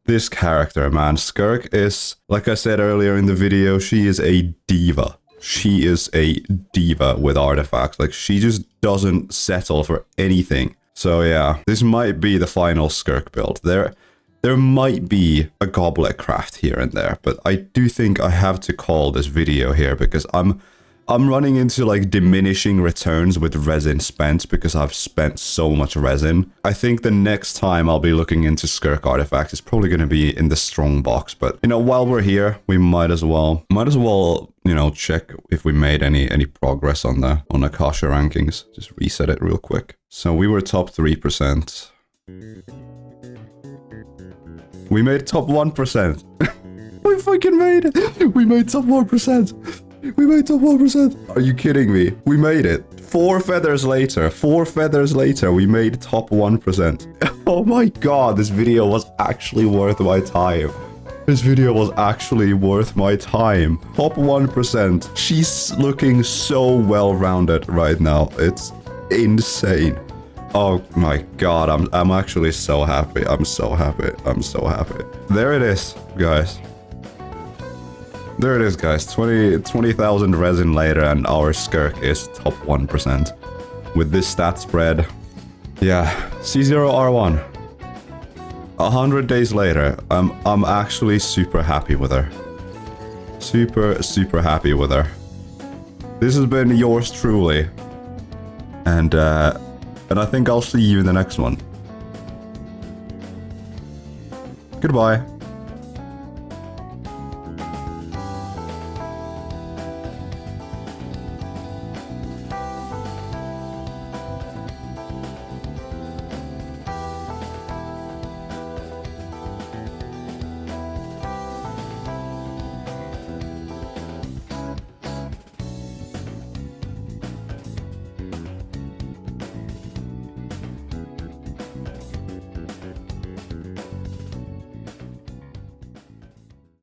[SPEAKER 1] this character, man. Skirk is, like I said earlier in the video, she is a diva. She is a diva with artifacts. Like she just doesn't settle for anything. So yeah, this might be the final Skirk build. There might be a goblet craft here and there, but I do think I have to call this video here because I'm running into like diminishing returns with resin spent because I've spent so much resin. I think the next time I'll be looking into Skirk artifacts is probably going to be in the strong box, but you know, while we're here, we might as well, you know, check if we made any progress on the Akasha rankings. Just reset it real quick. So we were top 3%. We made top 1%. We fucking made it. We made top 1%. We made top 1%. Are you kidding me? We made it. 4 feathers later, we made top 1%. Oh my god, this video was actually worth my time. This video was actually worth my time. Top 1%. She's looking so well-rounded right now. It's insane. Oh my god, I'm actually so happy. I'm so happy. I'm so happy. There it is, guys. There it is, guys. 20,000 resin later and our Skirk is top 1%. With this stat spread. Yeah, C0R1. 100 days later, I'm actually super happy with her. Super happy with her. This has been yours truly. And I think I'll see you in the next one. Goodbye.